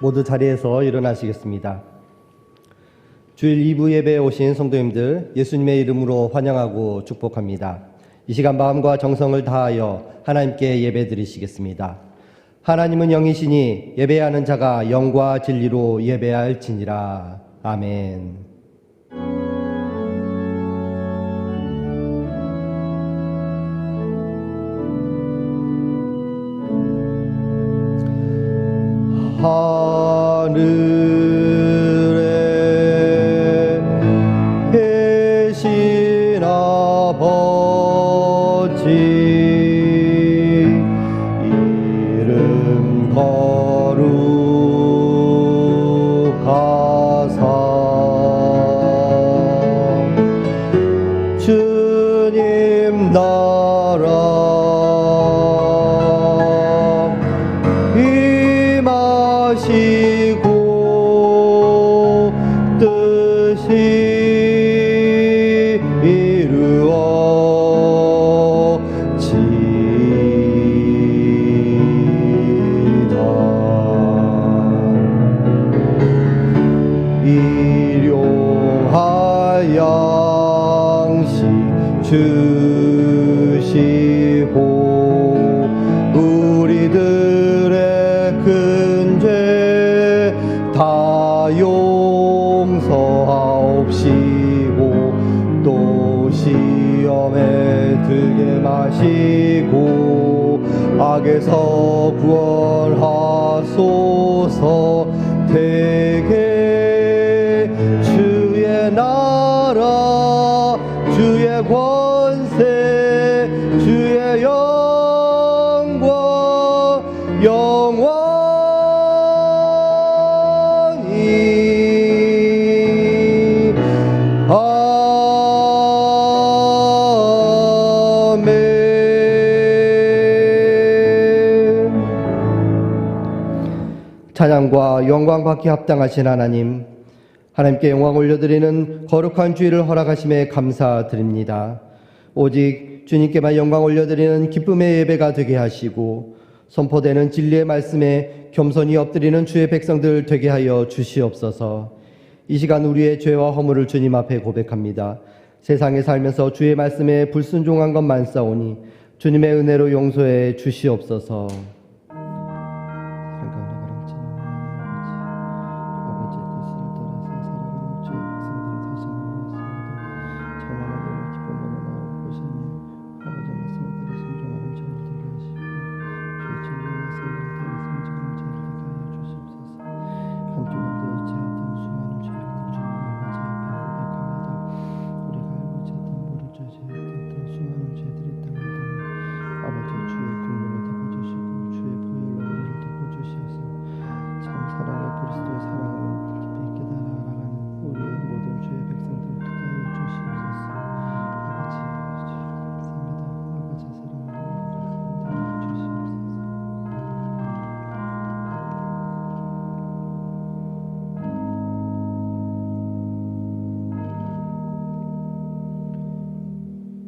모두 자리에서 일어나시겠습니다. 주일 2부 예배에 오신 성도님들 예수님의 이름으로 환영하고 축복합니다. 이 시간 마음과 정성을 다하여 하나님께 예배드리시겠습니다. 하나님은 영이시니 예배하는 자가 영과 진리로 예배할지니라. 아멘. 하늘에 계신 아버지 이름 거룩하사 주님 나라 임하시고 뜻이 이루어지이다. 일용할 양식 주시고 우리들의 큰 죄 다 용서하옵시고 또 시험에 들게 마시고 악에서 구원하소서. 대개 주의 나라 주의 권세 주의 영광 영원히 아멘. 찬양과 영광 받기 합당하신 하나님, 하나님께 영광 올려드리는 거룩한 주일을 허락하심에 감사드립니다. 오직 주님께만 영광 올려드리는 기쁨의 예배가 되게 하시고 선포되는 진리의 말씀에 겸손히 엎드리는 주의 백성들 되게 하여 주시옵소서. 이 시간 우리의 죄와 허물을 주님 앞에 고백합니다. 세상에 살면서 주의 말씀에 불순종한 것 많사오니 주님의 은혜로 용서해 주시옵소서.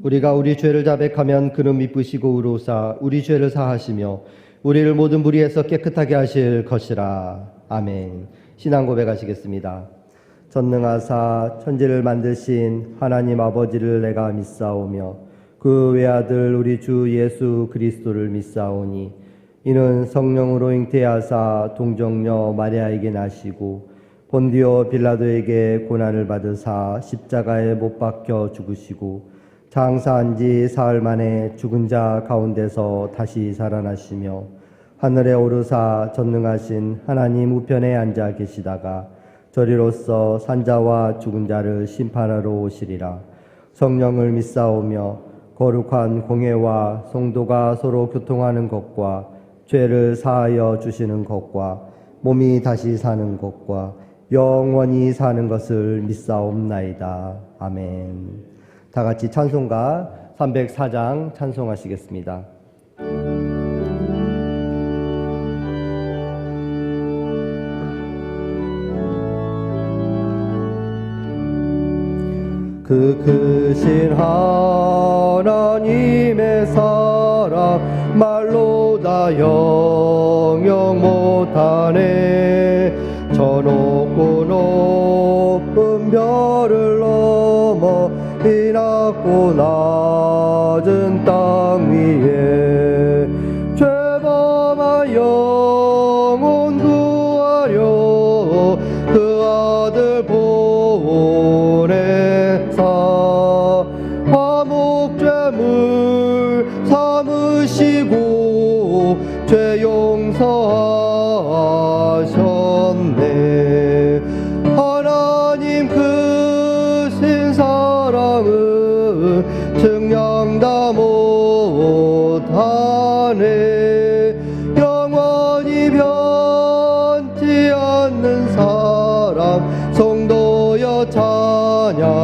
우리가 우리 죄를 자백하면 그는 미쁘시고 의로우사 우리 죄를 사하시며 우리를 모든 불의에서 깨끗하게 하실 것이라. 아멘. 신앙 고백하시겠습니다. 전능하사 천지를 만드신 하나님 아버지를 내가 믿사오며 그 외아들 우리 주 예수 그리스도를 믿사오니 이는 성령으로 잉태하사 동정녀 마리아에게 나시고 본디오 빌라도에게 고난을 받으사 십자가에 못 박혀 죽으시고 장사한 지 사흘 만에 죽은 자 가운데서 다시 살아나시며 하늘에 오르사 전능하신 하나님 우편에 앉아 계시다가 저리로서 산자와 죽은 자를 심판하러 오시리라. 성령을 믿사오며 거룩한 공회와 성도가 서로 교통하는 것과 죄를 사하여 주시는 것과 몸이 다시 사는 것과 영원히 사는 것을 믿사옵나이다. 아멘. 다 같이 찬송가 304장 찬송하시겠습니다. 그 크신 하나님의 사랑 말로 다 영영 못하네. 저 높고 높은 별을 넘어 이 낮고 낮은 땅 위에 죄범한 영혼 구하려 그 아들 보내사 화목제물 삼으시고 죄 용서하셨네. 하나님 크신 사랑은 증량 다 못하네. 영원히 변치 않는 사랑 성도여 찬양하세.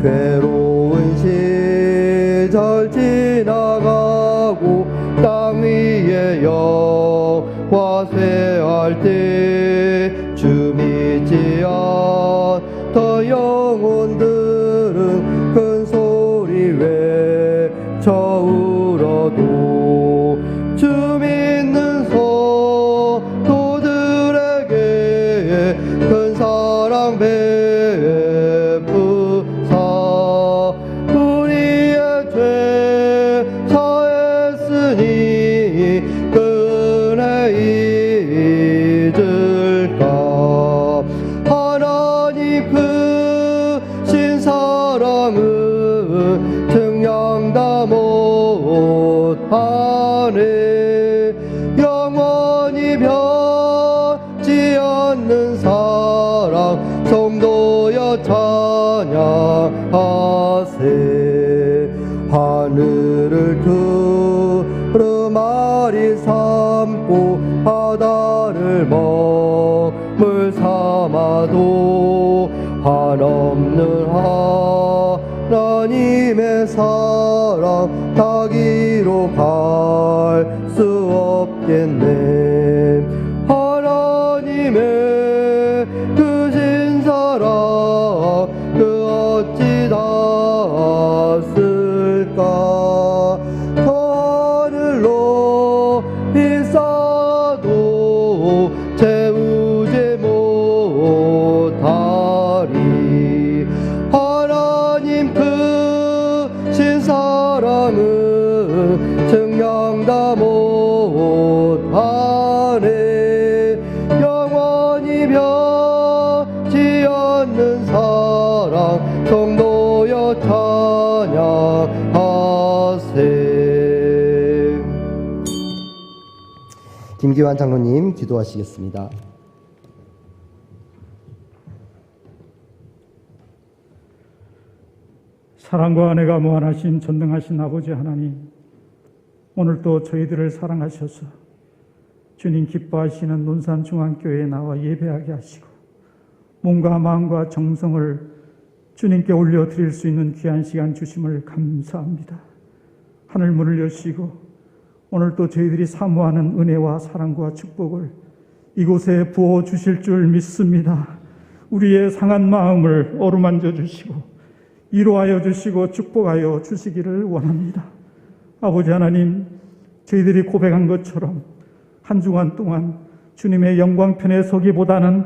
괴로운 시절 지나가고 땅 위에 영화 쇠할 때 주 믿지 않던 영혼들은 큰 소리 외쳐 울어도 주 믿는 성도들에게 큰 사랑 베푸사 우리의 죄 사했으니 그 은혜 잊을까. 하나님 크신 사랑은 증량 다 못하네. 영원히 변치 않는 사랑 성도여 찬양하세. 하늘을 두루마리 삼고 바다를 먹물 삼아도 한없는 하나님의 사랑 닿기로 갈 수 없겠네. 하나님의 크신 사랑 그 어찌 닿았을까. 저 하늘로 비싸도 채우지 못하리. 하나님 크신 사랑은 증량 다 못하네. 영원히 변치 않는 사랑 성도여 찬양하세. 김기환 장로님 기도하시겠습니다. 사랑과 은혜가 무한하신 전능하신 아버지 하나님, 오늘도 저희들을 사랑하셔서 주님 기뻐하시는 논산중앙교회에 나와 예배하게 하시고 몸과 마음과 정성을 주님께 올려드릴 수 있는 귀한 시간 주심을 감사합니다. 하늘문을 여시고 오늘도 저희들이 사모하는 은혜와 사랑과 축복을 이곳에 부어주실 줄 믿습니다. 우리의 상한 마음을 어루만져 주시고 위로하여 주시고 축복하여 주시기를 원합니다. 아버지 하나님, 저희들이 고백한 것처럼 한 주간 동안 주님의 영광편에 서기보다는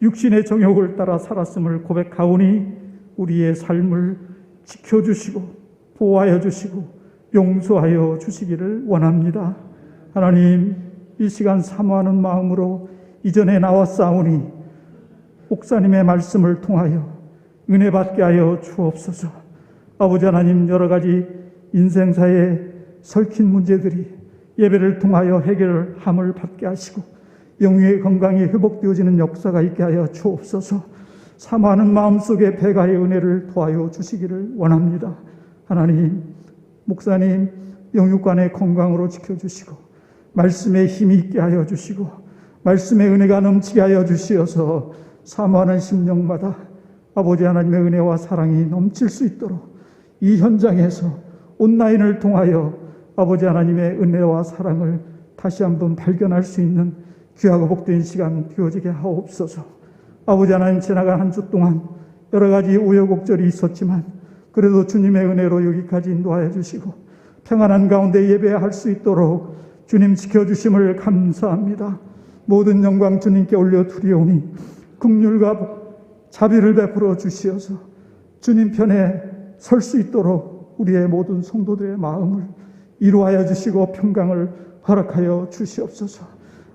육신의 정욕을 따라 살았음을 고백하오니 우리의 삶을 지켜주시고 보호하여 주시고 용서하여 주시기를 원합니다. 하나님, 이 시간 사모하는 마음으로 이전에 나왔사오니 목사님의 말씀을 통하여 은혜 받게 하여 주옵소서. 아버지 하나님, 여러 가지 인생사에 설킨 문제들이 예배를 통하여 해결함을 받게 하시고 영의 건강이 회복되어지는 역사가 있게 하여 주옵소서. 사모하는 마음속에 배가의 은혜를 더하여 주시기를 원합니다. 하나님, 목사님 영육간의 건강으로 지켜주시고 말씀에 힘이 있게 하여 주시고 말씀의 은혜가 넘치게 하여 주시어서 사모하는 심령마다 아버지 하나님의 은혜와 사랑이 넘칠 수 있도록 이 현장에서 온라인을 통하여 아버지 하나님의 은혜와 사랑을 다시 한번 발견할 수 있는 귀하고 복된 시간 되어지게 하옵소서. 아버지 하나님, 지나간 한 주 동안 여러 가지 우여곡절이 있었지만 그래도 주님의 은혜로 여기까지 인도하여 주시고 평안한 가운데 예배할 수 있도록 주님 지켜주심을 감사합니다. 모든 영광 주님께 올려드리오니 긍휼과 자비를 베풀어 주시어서 주님 편에 설 수 있도록 우리의 모든 성도들의 마음을 이루하여 주시고 평강을 허락하여 주시옵소서.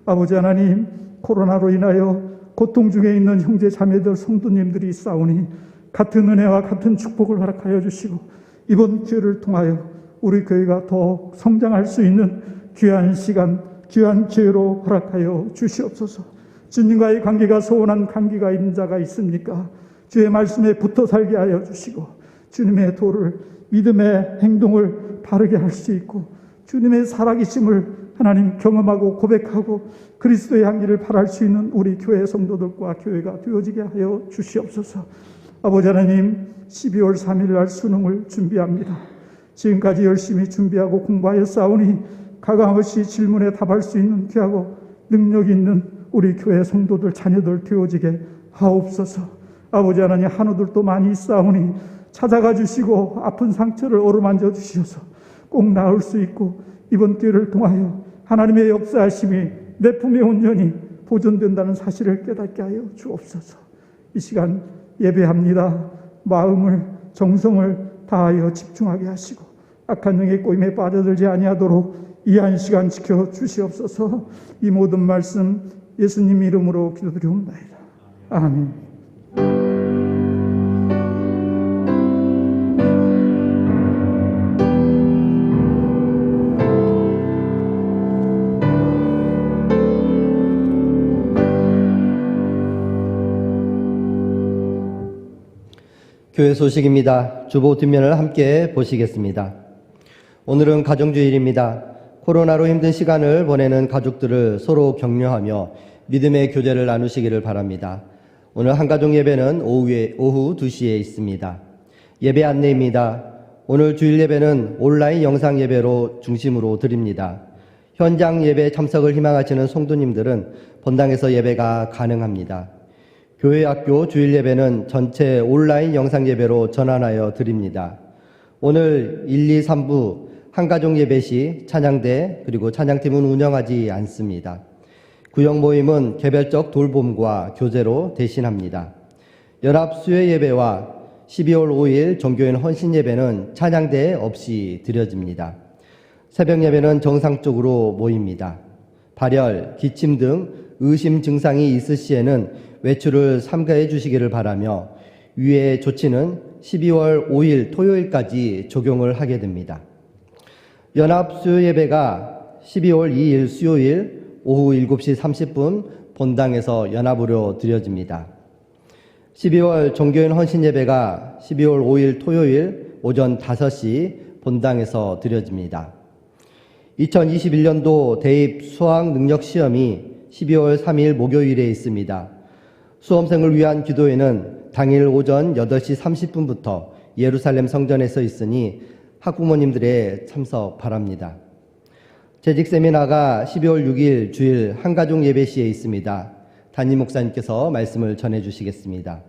아버지 하나님, 코로나로 인하여 고통 중에 있는 형제 자매들 성도님들이 있사오니 같은 은혜와 같은 축복을 허락하여 주시고 이번 기회를 통하여 우리 교회가 더 성장할 수 있는 귀한 시간, 귀한 기회로 허락하여 주시옵소서. 주님과의 관계가 소원한 관계가 있는 자가 있습니까? 주의 말씀에 붙어 살게 하여 주시고 주님의 도를, 믿음의 행동을 바르게 할 수 있고 주님의 살아계심을 하나님 경험하고 고백하고 그리스도의 향기를 발할 수 있는 우리 교회 성도들과 교회가 되어지게 하여 주시옵소서. 아버지 하나님, 12월 3일 날 수능을 준비합니다. 지금까지 열심히 준비하고 공부하여 싸우니 가감없이 질문에 답할 수 있는 귀하고 능력 있는 우리 교회 성도들, 자녀들 되어지게 하옵소서. 아버지 하나님, 한우들도 많이 싸우니 찾아가 주시고 아픈 상처를 어루만져 주셔서 꼭 나을 수 있고 이번 기회를 통하여 하나님의 역사하심이 내 품에 온전히 보존된다는 사실을 깨닫게 하여 주옵소서. 이 시간 예배합니다. 마음을, 정성을 다하여 집중하게 하시고 악한 영의 꼬임에 빠져들지 아니하도록 이 한 시간 지켜 주시옵소서. 이 모든 말씀 예수님 이름으로 기도드리옵나이다. 아멘. 교회 소식입니다. 주보 뒷면을 함께 보시겠습니다. 오늘은 가정주일입니다. 코로나로 힘든 시간을 보내는 가족들을 서로 격려하며 믿음의 교제를 나누시기를 바랍니다. 오늘 한가족 예배는 오후 2시에 있습니다. 예배 안내입니다. 오늘 주일 예배는 온라인 영상 예배로 중심으로 드립니다. 현장 예배 참석을 희망하시는 성도님들은 본당에서 예배가 가능합니다. 교회 학교 주일 예배는 전체 온라인 영상 예배로 전환하여 드립니다. 오늘 1, 2, 3부 한가족 예배 시 찬양대 그리고 찬양팀은 운영하지 않습니다. 구역 모임은 개별적 돌봄과 교제로 대신합니다. 연합 수요 예배와 12월 5일 종교인 헌신 예배는 찬양대 없이 드려집니다. 새벽 예배는 정상적으로 모입니다. 발열, 기침 등 의심 증상이 있을 시에는 외출을 삼가해 주시기를 바라며 위의 조치는 12월 5일 토요일까지 적용을 하게 됩니다. 연합 수요 예배가 12월 2일 수요일 오후 7시 30분 본당에서 연합으로 드려집니다. 12월 종교인 헌신 예배가 12월 5일 토요일 오전 5시 본당에서 드려집니다. 2021년도 대입 수학 능력 시험이 12월 3일 목요일에 있습니다. 수험생을 위한 기도회는 당일 오전 8시 30분부터 예루살렘 성전에서 있으니 학부모님들의 참석 바랍니다. 재직 세미나가 12월 6일 주일 한가족 예배 시에 있습니다. 담임 목사님께서 말씀을 전해 주시겠습니다.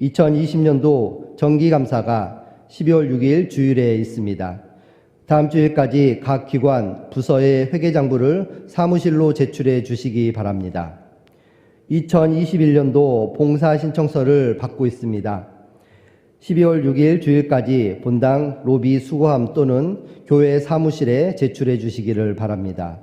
2020년도 정기감사가 12월 6일 주일에 있습니다. 다음 주일까지 각 기관, 부서의 회계장부를 사무실로 제출해 주시기 바랍니다. 2021년도 봉사 신청서를 받고 있습니다. 12월 6일 주일까지 본당 로비 수거함 또는 교회 사무실에 제출해 주시기를 바랍니다.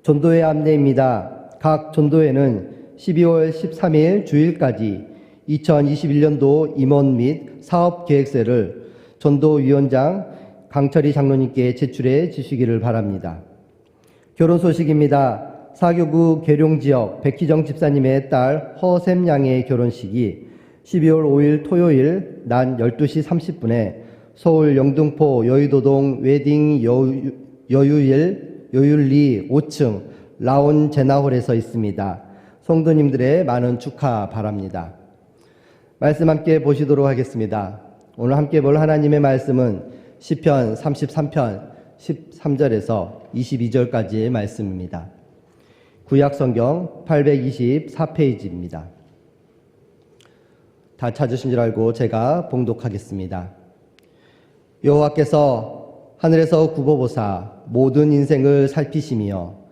전도회 안내입니다. 각 전도회는 12월 13일 주일까지 2021년도 임원 및 사업계획서를 전도위원장 강철희 장로님께 제출해 주시기를 바랍니다. 결혼 소식입니다. 사교구 계룡지역 백희정 집사님의 딸 허샘 양의 결혼식이 12월 5일 토요일 낮 12시 30분에 서울 영등포 여의도동 웨딩 여율리 5층 라온 제나홀에서 있습니다. 성도님들의 많은 축하 바랍니다. 말씀 함께 보시도록 하겠습니다. 오늘 함께 볼 하나님의 말씀은 시편 33편 13절에서 22절까지의 말씀입니다. 구약 성경 824페이지입니다. 다 찾으신 줄 알고 제가 봉독하겠습니다. 여호와께서 하늘에서 굽어보사 모든 인생을 살피시며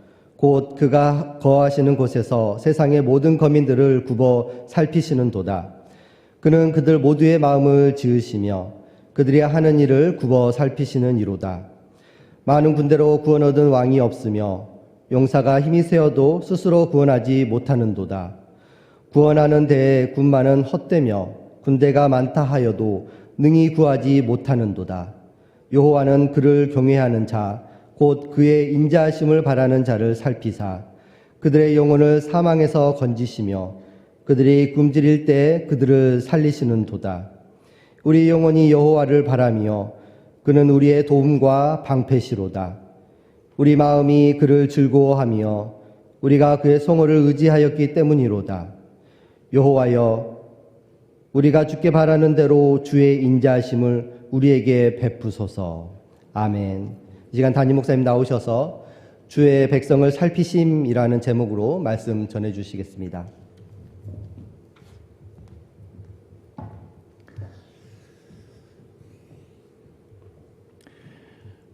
곧 그가 거하시는 곳에서 세상의 모든 거민들을 굽어 살피시는도다. 그는 그들 모두의 마음을 지으시며 그들이 하는 일을 굽어 살피시는 이로다. 많은 군대로 구원 얻은 왕이 없으며 용사가 힘이 세어도 스스로 구원하지 못하는도다. 구원하는 데에 군마는 헛되며 군대가 많다 하여도 능히 구하지 못하는도다. 여호와는 그를 경외하는 자 곧 그의 인자하심을 바라는 자를 살피사 그들의 영혼을 사망에서 건지시며 그들이 굶주릴 때 그들을 살리시는도다. 우리 영혼이 여호와를 바라며 그는 우리의 도움과 방패시로다. 우리 마음이 그를 즐거워하며 우리가 그의 성호를 의지하였기 때문이로다. 여호와여, 우리가 주께 바라는 대로 주의 인자하심을 우리에게 베푸소서. 아멘. 이 시간 담임 목사님 나오셔서 주의 백성을 살피심이라는 제목으로 말씀 전해주시겠습니다.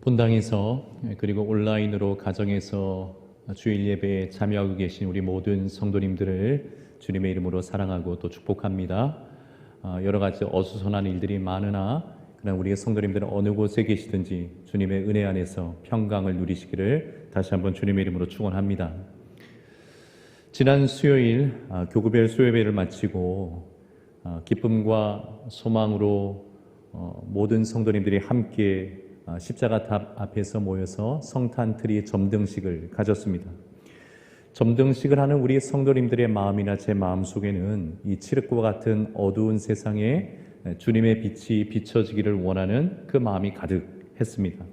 본당에서 그리고 온라인으로 가정에서 주일 예배에 참여하고 계신 우리 모든 성도님들을 주님의 이름으로 사랑하고 또 축복합니다. 여러 가지 어수선한 일들이 많으나 그러나 우리의 성도님들은 어느 곳에 계시든지 주님의 은혜 안에서 평강을 누리시기를 다시 한번 주님의 이름으로 축원합니다. 지난 수요일 교구별 수요예배를 마치고 기쁨과 소망으로 모든 성도님들이 함께 십자가 답 앞에서 모여서 성탄트리 점등식을 가졌습니다. 점등식을 하는 우리 성도님들의 마음이나 제 마음 속에는 이 칠흑과 같은 어두운 세상에 주님의 빛이 비춰지기를 원하는 그 마음이 가득했습니다.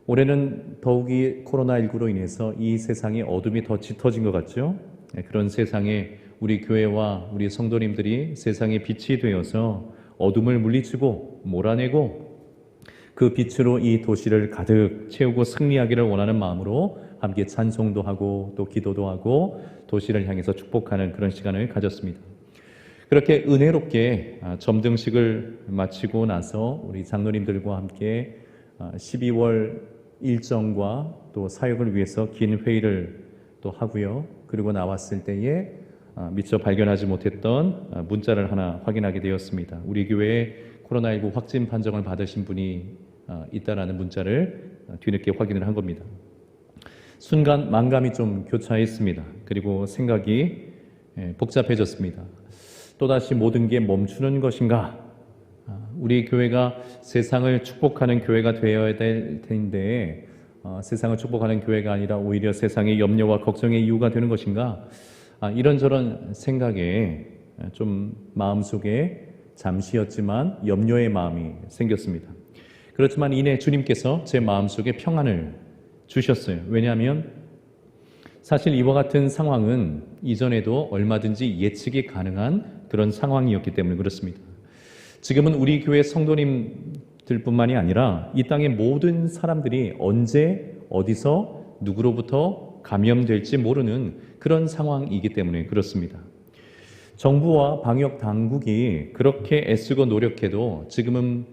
올해는 더욱이 코로나19로 인해서 이 세상의 어둠이 더 짙어진 것 같죠? 그런 세상에 우리 교회와 우리 성도님들이 세상의 빛이 되어서 어둠을 물리치고 몰아내고 그 빛으로 이 도시를 가득 채우고 승리하기를 원하는 마음으로 함께 찬송도 하고 또 기도도 하고 도시를 향해서 축복하는 그런 시간을 가졌습니다. 그렇게 은혜롭게 점등식을 마치고 나서 우리 장로님들과 함께 12월 일정과 또 사역을 위해서 긴 회의를 또 하고요. 그리고 나왔을 때에 미처 발견하지 못했던 문자를 하나 확인하게 되었습니다. 우리 교회에 코로나19 확진 판정을 받으신 분이 있다라는 문자를 뒤늦게 확인을 한 겁니다. 순간 만감이 좀 교차했습니다. 그리고 생각이 복잡해졌습니다. 또다시 모든 게 멈추는 것인가? 우리 교회가 세상을 축복하는 교회가 되어야 될 텐데 세상을 축복하는 교회가 아니라 오히려 세상의 염려와 걱정의 이유가 되는 것인가? 이런저런 생각에 좀 마음속에 잠시였지만 염려의 마음이 생겼습니다. 그렇지만 이내 주님께서 제 마음속에 평안을 주셨어요. 왜냐하면 사실 이와 같은 상황은 이전에도 얼마든지 예측이 가능한 그런 상황이었기 때문에 그렇습니다. 지금은 우리 교회 성도님들뿐만이 아니라 이 땅의 모든 사람들이 언제 어디서 누구로부터 감염될지 모르는 그런 상황이기 때문에 그렇습니다. 정부와 방역 당국이 그렇게 애쓰고 노력해도 지금은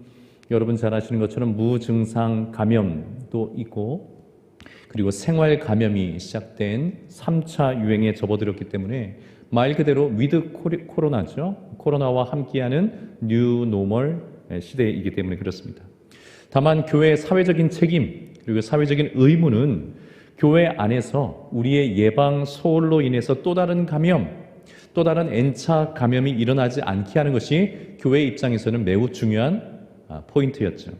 여러분 잘 아시는 것처럼 무증상 감염도 있고 그리고 생활 감염이 시작된 3차 유행에 접어들었기 때문에 말 그대로 위드 코로나죠. 코로나와 함께하는 뉴 노멀 시대이기 때문에 그렇습니다. 다만 교회의 사회적인 책임 그리고 사회적인 의무는 교회 안에서 우리의 예방 소홀로 인해서 또 다른 감염, 또 다른 N차 감염이 일어나지 않게 하는 것이 교회 입장에서는 매우 중요한 포인트였죠.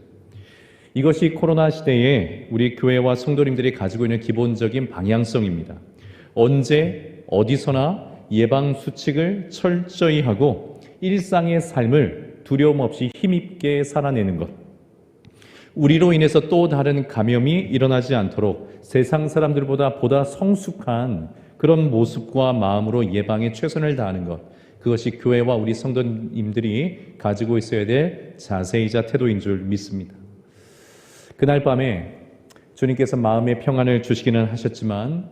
이것이 코로나 시대에 우리 교회와 성도님들이 가지고 있는 기본적인 방향성입니다. 언제 어디서나 예방 수칙을 철저히 하고 일상의 삶을 두려움 없이 힘있게 살아내는 것. 우리로 인해서 또 다른 감염이 일어나지 않도록 세상 사람들보다 보다 성숙한 그런 모습과 마음으로 예방에 최선을 다하는 것. 그것이 교회와 우리 성도님들이 가지고 있어야 될 자세이자 태도인 줄 믿습니다. 그날 밤에 주님께서 마음의 평안을 주시기는 하셨지만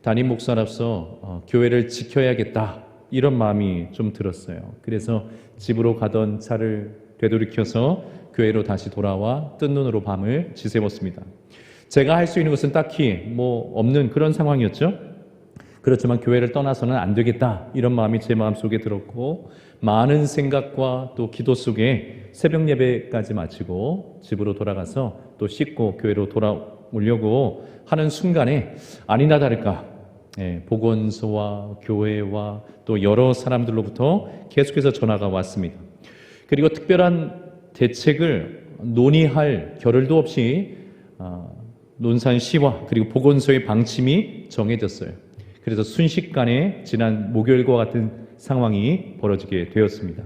담임 목사로서 교회를 지켜야겠다 이런 마음이 좀 들었어요. 그래서 집으로 가던 차를 되돌이켜서 교회로 다시 돌아와 뜬 눈으로 밤을 지새웠습니다. 제가 할 수 있는 것은 딱히 없는 그런 상황이었죠. 그렇지만 교회를 떠나서는 안 되겠다, 이런 마음이 제 마음속에 들었고, 많은 생각과 또 기도 속에 새벽 예배까지 마치고 집으로 돌아가서 또 씻고 교회로 돌아오려고 하는 순간에 아니나 다를까 보건소와 교회와 또 여러 사람들로부터 계속해서 전화가 왔습니다. 그리고 특별한 대책을 논의할 겨를도 없이 논산시와 그리고 보건소의 방침이 정해졌어요. 그래서 순식간에 지난 목요일과 같은 상황이 벌어지게 되었습니다.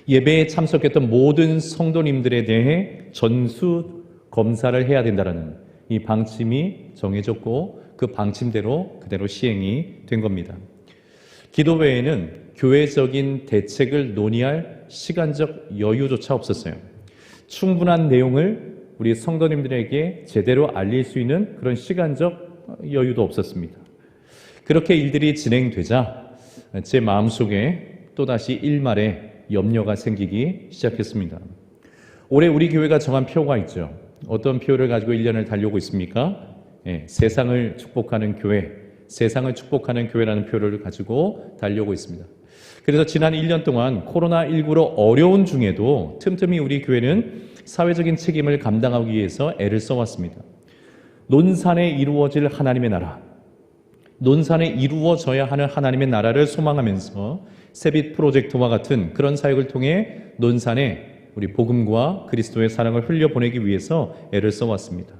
예배에 참석했던 모든 성도님들에 대해 전수 검사를 해야 된다는 이 방침이 정해졌고, 그 방침대로 그대로 시행이 된 겁니다. 기도 외에는 교회적인 대책을 논의할 시간적 여유조차 없었어요. 충분한 내용을 우리 성도님들에게 제대로 알릴 수 있는 그런 시간적 여유도 없었습니다. 그렇게 일들이 진행되자 제 마음속에 또다시 일말의 염려가 생기기 시작했습니다. 올해 우리 교회가 정한 표가 있죠. 어떤 표를 가지고 1년을 달려오고 있습니까? 세상을 축복하는 교회, 세상을 축복하는 교회라는 표를 가지고 달려오고 있습니다. 그래서 지난 1년 동안 코로나19로 어려운 중에도 틈틈이 우리 교회는 사회적인 책임을 감당하기 위해서 애를 써왔습니다. 논산에 이루어질 하나님의 나라, 논산에 이루어져야 하는 하나님의 나라를 소망하면서 세빛 프로젝트와 같은 그런 사역을 통해 논산에 우리 복음과 그리스도의 사랑을 흘려보내기 위해서 애를 써왔습니다.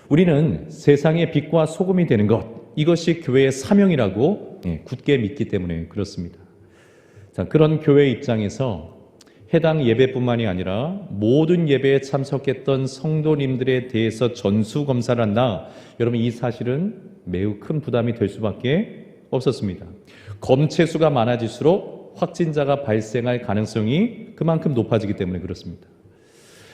우리는 세상의 빛과 소금이 되는 것, 이것이 교회의 사명이라고 굳게 믿기 때문에 그렇습니다. 자, 그런 교회 입장에서 해당 예배뿐만이 아니라 모든 예배에 참석했던 성도님들에 대해서 전수검사를 한다. 여러분, 이 사실은 매우 큰 부담이 될 수밖에 없었습니다. 검체수가 많아질수록 확진자가 발생할 가능성이 그만큼 높아지기 때문에 그렇습니다.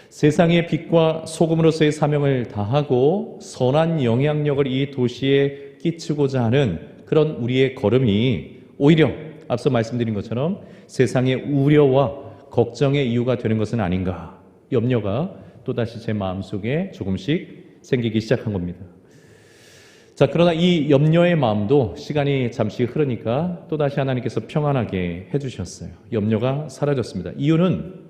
세상의 빛과 소금으로서의 사명을 다하고 선한 영향력을 이 도시에 끼치고자 하는 그런 우리의 걸음이 오히려 앞서 말씀드린 것처럼 세상의 우려와 걱정의 이유가 되는 것은 아닌가, 염려가 또다시 제 마음속에 조금씩 생기기 시작한 겁니다. 자, 그러나 이 염려의 마음도 시간이 잠시 흐르니까 또다시 하나님께서 평안하게 해주셨어요. 염려가 사라졌습니다. 이유는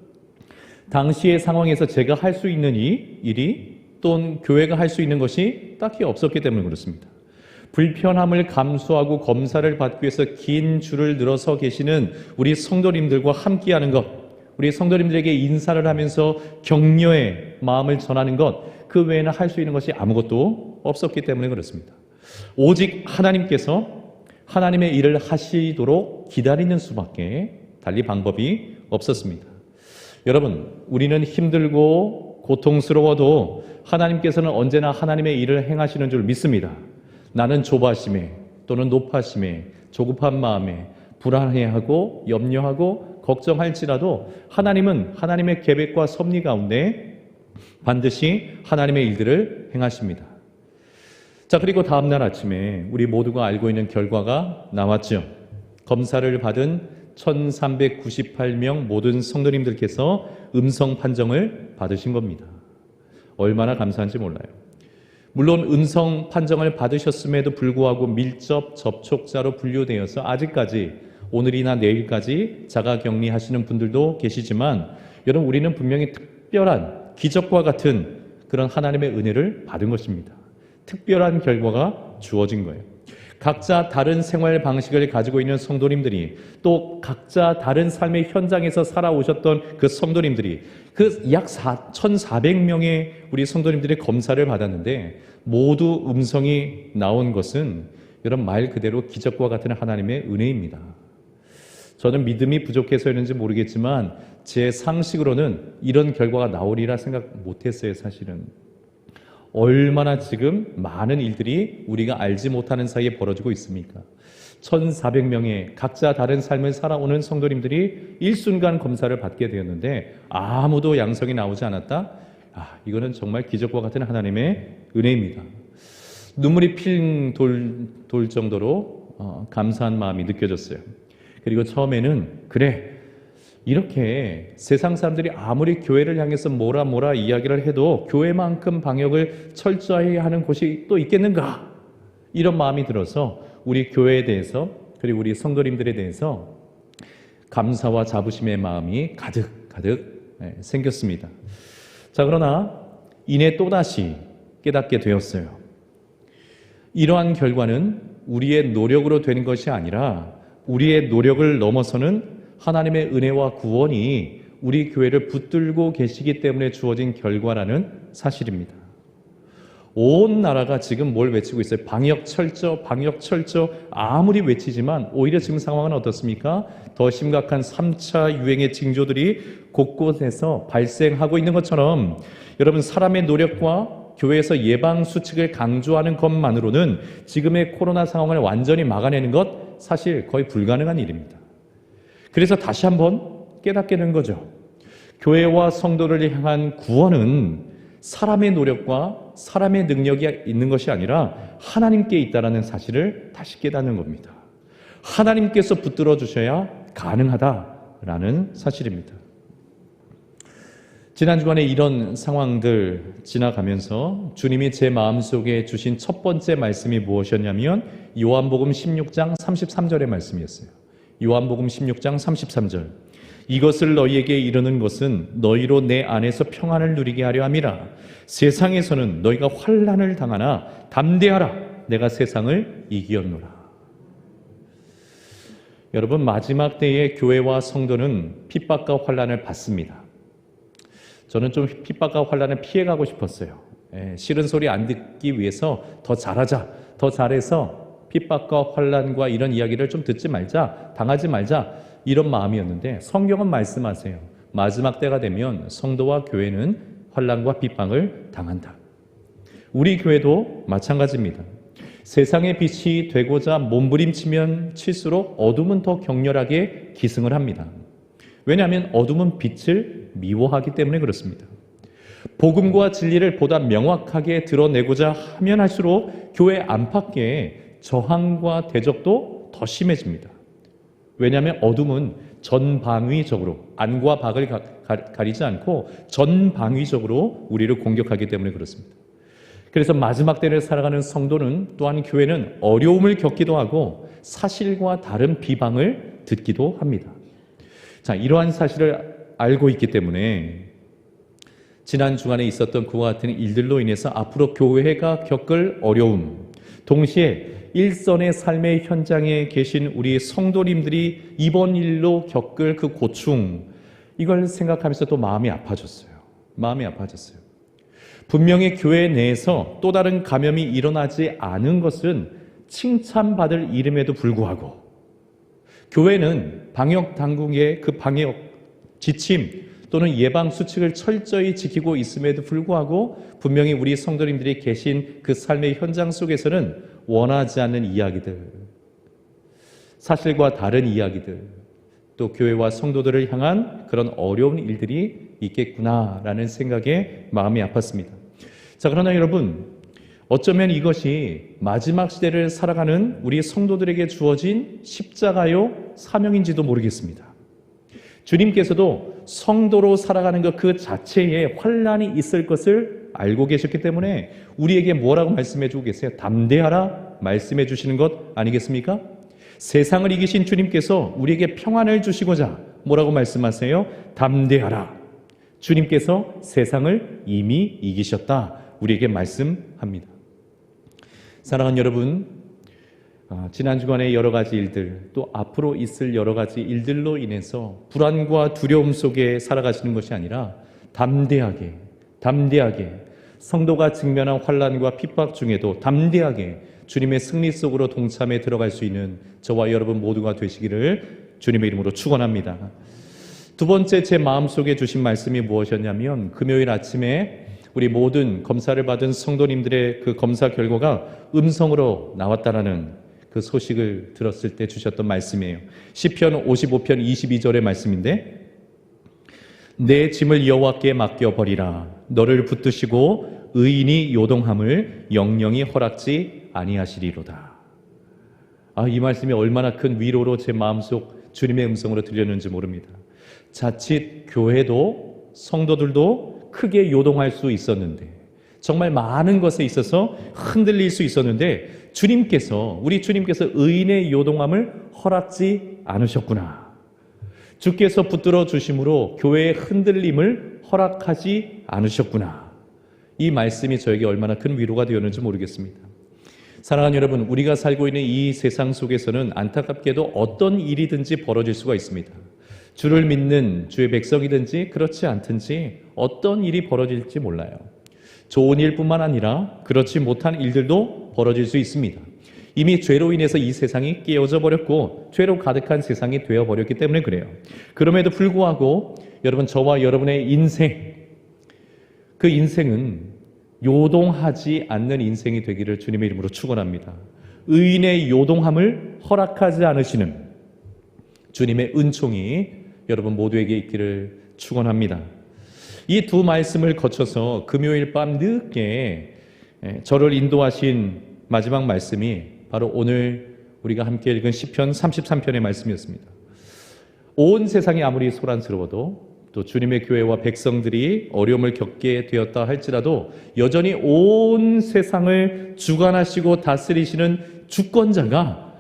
당시의 상황에서 제가 할 수 있는 이 일이 또는 교회가 할 수 있는 것이 딱히 없었기 때문에 그렇습니다. 불편함을 감수하고 검사를 받기 위해서 긴 줄을 늘어서 계시는 우리 성도님들과 함께하는 것, 우리 성도님들에게 인사를 하면서 격려의 마음을 전하는 것, 그 외에는 할 수 있는 것이 아무것도 없었기 때문에 그렇습니다. 오직 하나님께서 하나님의 일을 하시도록 기다리는 수밖에 달리 방법이 없었습니다. 여러분, 우리는 힘들고 고통스러워도 하나님께서는 언제나 하나님의 일을 행하시는 줄 믿습니다. 나는 조바심에 또는 높아심에 조급한 마음에 불안해하고 염려하고 걱정할지라도 하나님은 하나님의 계획과 섭리 가운데 반드시 하나님의 일들을 행하십니다. 자, 그리고 다음날 아침에 우리 모두가 알고 있는 결과가 나왔죠. 검사를 받은 1398명 모든 성도님들께서 음성 판정을 받으신 겁니다. 얼마나 감사한지 몰라요. 물론 음성 판정을 받으셨음에도 불구하고 밀접 접촉자로 분류되어서 아직까지 오늘이나 내일까지 자가격리 하시는 분들도 계시지만, 여러분, 우리는 분명히 특별한 기적과 같은 그런 하나님의 은혜를 받은 것입니다. 특별한 결과가 주어진 거예요. 각자 다른 생활 방식을 가지고 있는 성도님들이, 또 각자 다른 삶의 현장에서 살아오셨던 그 성도님들이, 그 약 1,400명의 우리 성도님들의 검사를 받았는데 모두 음성이 나온 것은 여러분 말 그대로 기적과 같은 하나님의 은혜입니다. 저는 믿음이 부족해서였는지 모르겠지만 제 상식으로는 이런 결과가 나오리라 생각 못했어요. 사실은 얼마나 지금 많은 일들이 우리가 알지 못하는 사이에 벌어지고 있습니까? 1,400명의 각자 다른 삶을 살아오는 성도님들이 일순간 검사를 받게 되었는데 아무도 양성이 나오지 않았다? 이거는 정말 기적과 같은 하나님의 은혜입니다. 눈물이 핑 돌 정도로 감사한 마음이 느껴졌어요. 그리고 처음에는 그래, 이렇게 세상 사람들이 아무리 교회를 향해서 뭐라 이야기를 해도 교회만큼 방역을 철저히 하는 곳이 또 있겠는가? 이런 마음이 들어서 우리 교회에 대해서, 그리고 우리 성도님들에 대해서 감사와 자부심의 마음이 가득 생겼습니다. 자, 그러나 이내 또다시 깨닫게 되었어요. 이러한 결과는 우리의 노력으로 되는 것이 아니라 우리의 노력을 넘어서는 하나님의 은혜와 구원이 우리 교회를 붙들고 계시기 때문에 주어진 결과라는 사실입니다. 온 나라가 지금 뭘 외치고 있어요? 방역 철저, 방역 철저. 아무리 외치지만 오히려 지금 상황은 어떻습니까? 더 심각한 3차 유행의 징조들이 곳곳에서 발생하고 있는 것처럼 여러분, 사람의 노력과 교회에서 예방 수칙을 강조하는 것만으로는 지금의 코로나 상황을 완전히 막아내는 것 사실 거의 불가능한 일입니다. 그래서 다시 한번 깨닫게 된 거죠. 교회와 성도를 향한 구원은 사람의 노력과 사람의 능력이 있는 것이 아니라 하나님께 있다는 사실을 다시 깨닫는 겁니다. 하나님께서 붙들어 주셔야 가능하다라는 사실입니다. 지난 주간에 이런 상황들 지나가면서 주님이 제 마음속에 주신 첫 번째 말씀이 무엇이었냐면 요한복음 16장 33절의 말씀이었어요. 요한복음 16장 33절. 이것을 너희에게 이르는 것은 너희로 내 안에서 평안을 누리게 하려 함이라. 세상에서는 너희가 환난을 당하나 담대하라. 내가 세상을 이기었노라. 여러분, 마지막 때에 교회와 성도는 핍박과 환난을 받습니다. 저는 좀 핍박과 환난을 피해가고 싶었어요. 싫은 소리 안 듣기 위해서 더 잘하자, 더 잘해서 핍박과 환난과 이런 이야기를 좀 듣지 말자, 당하지 말자, 이런 마음이었는데 성경은 말씀하세요. 마지막 때가 되면 성도와 교회는 환난과 핍박을 당한다. 우리 교회도 마찬가지입니다. 세상의 빛이 되고자 몸부림치면 칠수록 어둠은 더 격렬하게 기승을 합니다. 왜냐하면 어둠은 빛을 미워하기 때문에 그렇습니다. 복음과 진리를 보다 명확하게 드러내고자 하면 할수록 교회 안팎에 저항과 대적도 더 심해집니다. 왜냐하면 어둠은 전방위적으로, 안과 박을 가리지 않고 전방위적으로 우리를 공격하기 때문에 그렇습니다. 그래서 마지막 때를 살아가는 성도는, 또한 교회는 어려움을 겪기도 하고 사실과 다른 비방을 듣기도 합니다. 자, 이러한 사실을 알고 있기 때문에 지난 주간에 있었던 그와 같은 일들로 인해서 앞으로 교회가 겪을 어려움, 동시에 일선의 삶의 현장에 계신 우리 성도님들이 이번 일로 겪을 그 고충, 이걸 생각하면서 또 마음이 아파졌어요. 마음이 아파졌어요. 분명히 교회 내에서 또 다른 감염이 일어나지 않은 것은 칭찬받을 일임에도 불구하고 교회는 방역 당국의 그 방역 지침 또는 예방 수칙을 철저히 지키고 있음에도 불구하고 분명히 우리 성도님들이 계신 그 삶의 현장 속에서는 원하지 않는 이야기들, 사실과 다른 이야기들, 또 교회와 성도들을 향한 그런 어려운 일들이 있겠구나라는 생각에 마음이 아팠습니다. 자, 그러나 여러분, 어쩌면 이것이 마지막 시대를 살아가는 우리 성도들에게 주어진 십자가요 사명인지도 모르겠습니다. 주님께서도 성도로 살아가는 것 그 자체에 환난이 있을 것을 알고 계셨기 때문에 우리에게 뭐라고 말씀해 주고 계세요? 담대하라 말씀해 주시는 것 아니겠습니까? 세상을 이기신 주님께서 우리에게 평안을 주시고자 뭐라고 말씀하세요? 담대하라. 주님께서 세상을 이미 이기셨다. 우리에게 말씀합니다. 사랑하는 여러분, 지난 주간의 여러 가지 일들, 또 앞으로 있을 여러 가지 일들로 인해서 불안과 두려움 속에 살아가시는 것이 아니라 담대하게 성도가 직면한 환난과 핍박 중에도 담대하게 주님의 승리 속으로 동참해 들어갈 수 있는 저와 여러분 모두가 되시기를 주님의 이름으로 축원합니다. 두 번째 제 마음속에 주신 말씀이 무엇이었냐면 금요일 아침에 우리 모든 검사를 받은 성도님들의 그 검사 결과가 음성으로 나왔다라는 그 소식을 들었을 때 주셨던 말씀이에요. 시편 55편 22절의 말씀인데 내 짐을 여호와께 맡겨버리라. 너를 붙드시고 의인이 요동함을 영영이 허락지 아니하시리로다. 이 말씀이 얼마나 큰 위로로 제 마음속 주님의 음성으로 들렸는지 모릅니다. 자칫 교회도 성도들도 크게 요동할 수 있었는데, 정말 많은 것에 있어서 흔들릴 수 있었는데, 우리 주님께서 의인의 요동함을 허락지 않으셨구나. 주께서 붙들어 주심으로 교회의 흔들림을 허락하지 않으셨구나. 이 말씀이 저에게 얼마나 큰 위로가 되었는지 모르겠습니다. 사랑하는 여러분, 우리가 살고 있는 이 세상 속에서는 안타깝게도 어떤 일이든지 벌어질 수가 있습니다. 주를 믿는 주의 백성이든지 그렇지 않든지 어떤 일이 벌어질지 몰라요. 좋은 일뿐만 아니라 그렇지 못한 일들도 벌어질 수 있습니다. 이미 죄로 인해서 이 세상이 깨어져 버렸고 죄로 가득한 세상이 되어버렸기 때문에 그래요. 그럼에도 불구하고 여러분, 저와 여러분의 인생, 그 인생은 요동하지 않는 인생이 되기를 주님의 이름으로 축원합니다. 의인의 요동함을 허락하지 않으시는 주님의 은총이 여러분 모두에게 있기를 축원합니다. 이 두 말씀을 거쳐서 금요일 밤 늦게 저를 인도하신 마지막 말씀이 바로 오늘 우리가 함께 읽은 시편 33편의 말씀이었습니다. 온 세상이 아무리 소란스러워도, 또 주님의 교회와 백성들이 어려움을 겪게 되었다 할지라도 여전히 온 세상을 주관하시고 다스리시는 주권자가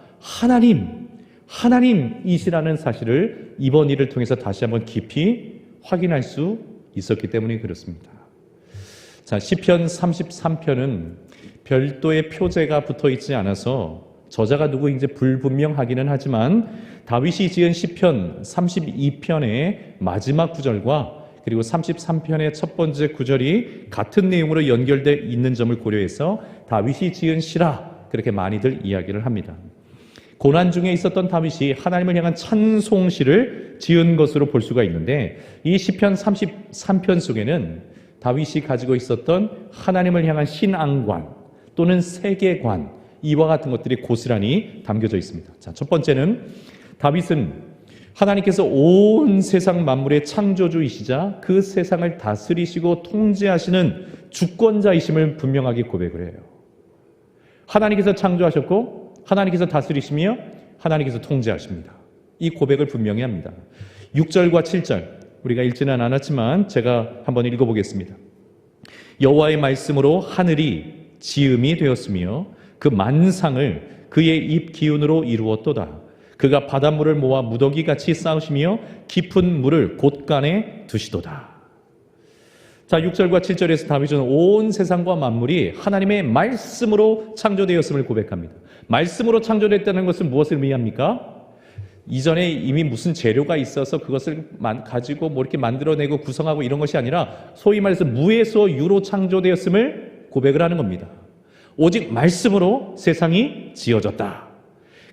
하나님이시라는 사실을 이번 일을 통해서 다시 한번 깊이 확인할 수 있었기 때문에 그렇습니다. 자, 시편 33편은 별도의 표제가 붙어 있지 않아서 저자가 누구인지 불분명하기는 하지만 다윗이 지은 시편 32편의 마지막 구절과 그리고 33편의 첫 번째 구절이 같은 내용으로 연결되어 있는 점을 고려해서 다윗이 지은 시라 그렇게 많이들 이야기를 합니다. 고난 중에 있었던 다윗이 하나님을 향한 찬송시를 지은 것으로 볼 수가 있는데, 이 시편 33편 속에는 다윗이 가지고 있었던 하나님을 향한 신앙관 또는 세계관, 이와 같은 것들이 고스란히 담겨져 있습니다. 자, 첫 번째는 다윗은 하나님께서 온 세상 만물의 창조주이시자 그 세상을 다스리시고 통제하시는 주권자이심을 분명하게 고백을 해요. 하나님께서 창조하셨고 하나님께서 다스리시며 하나님께서 통제하십니다. 이 고백을 분명히 합니다. 6절과 7절 우리가 읽지는 않았지만 제가 한번 읽어보겠습니다. 여호와의 말씀으로 하늘이 지음이 되었으며 그 만상을 그의 입 기운으로 이루었도다. 그가 바닷물을 모아 무더기같이 쌓으시며 깊은 물을 곳간에 두시도다. 자, 6절과 7절에서 다윗은 온 세상과 만물이 하나님의 말씀으로 창조되었음을 고백합니다. 말씀으로 창조됐다는 것은 무엇을 의미합니까? 이전에 이미 무슨 재료가 있어서 그것을 가지고 뭐 이렇게 만들어내고 구성하고 이런 것이 아니라 소위 말해서 무에서 유로 창조되었음을 고백을 하는 겁니다. 오직 말씀으로 세상이 지어졌다.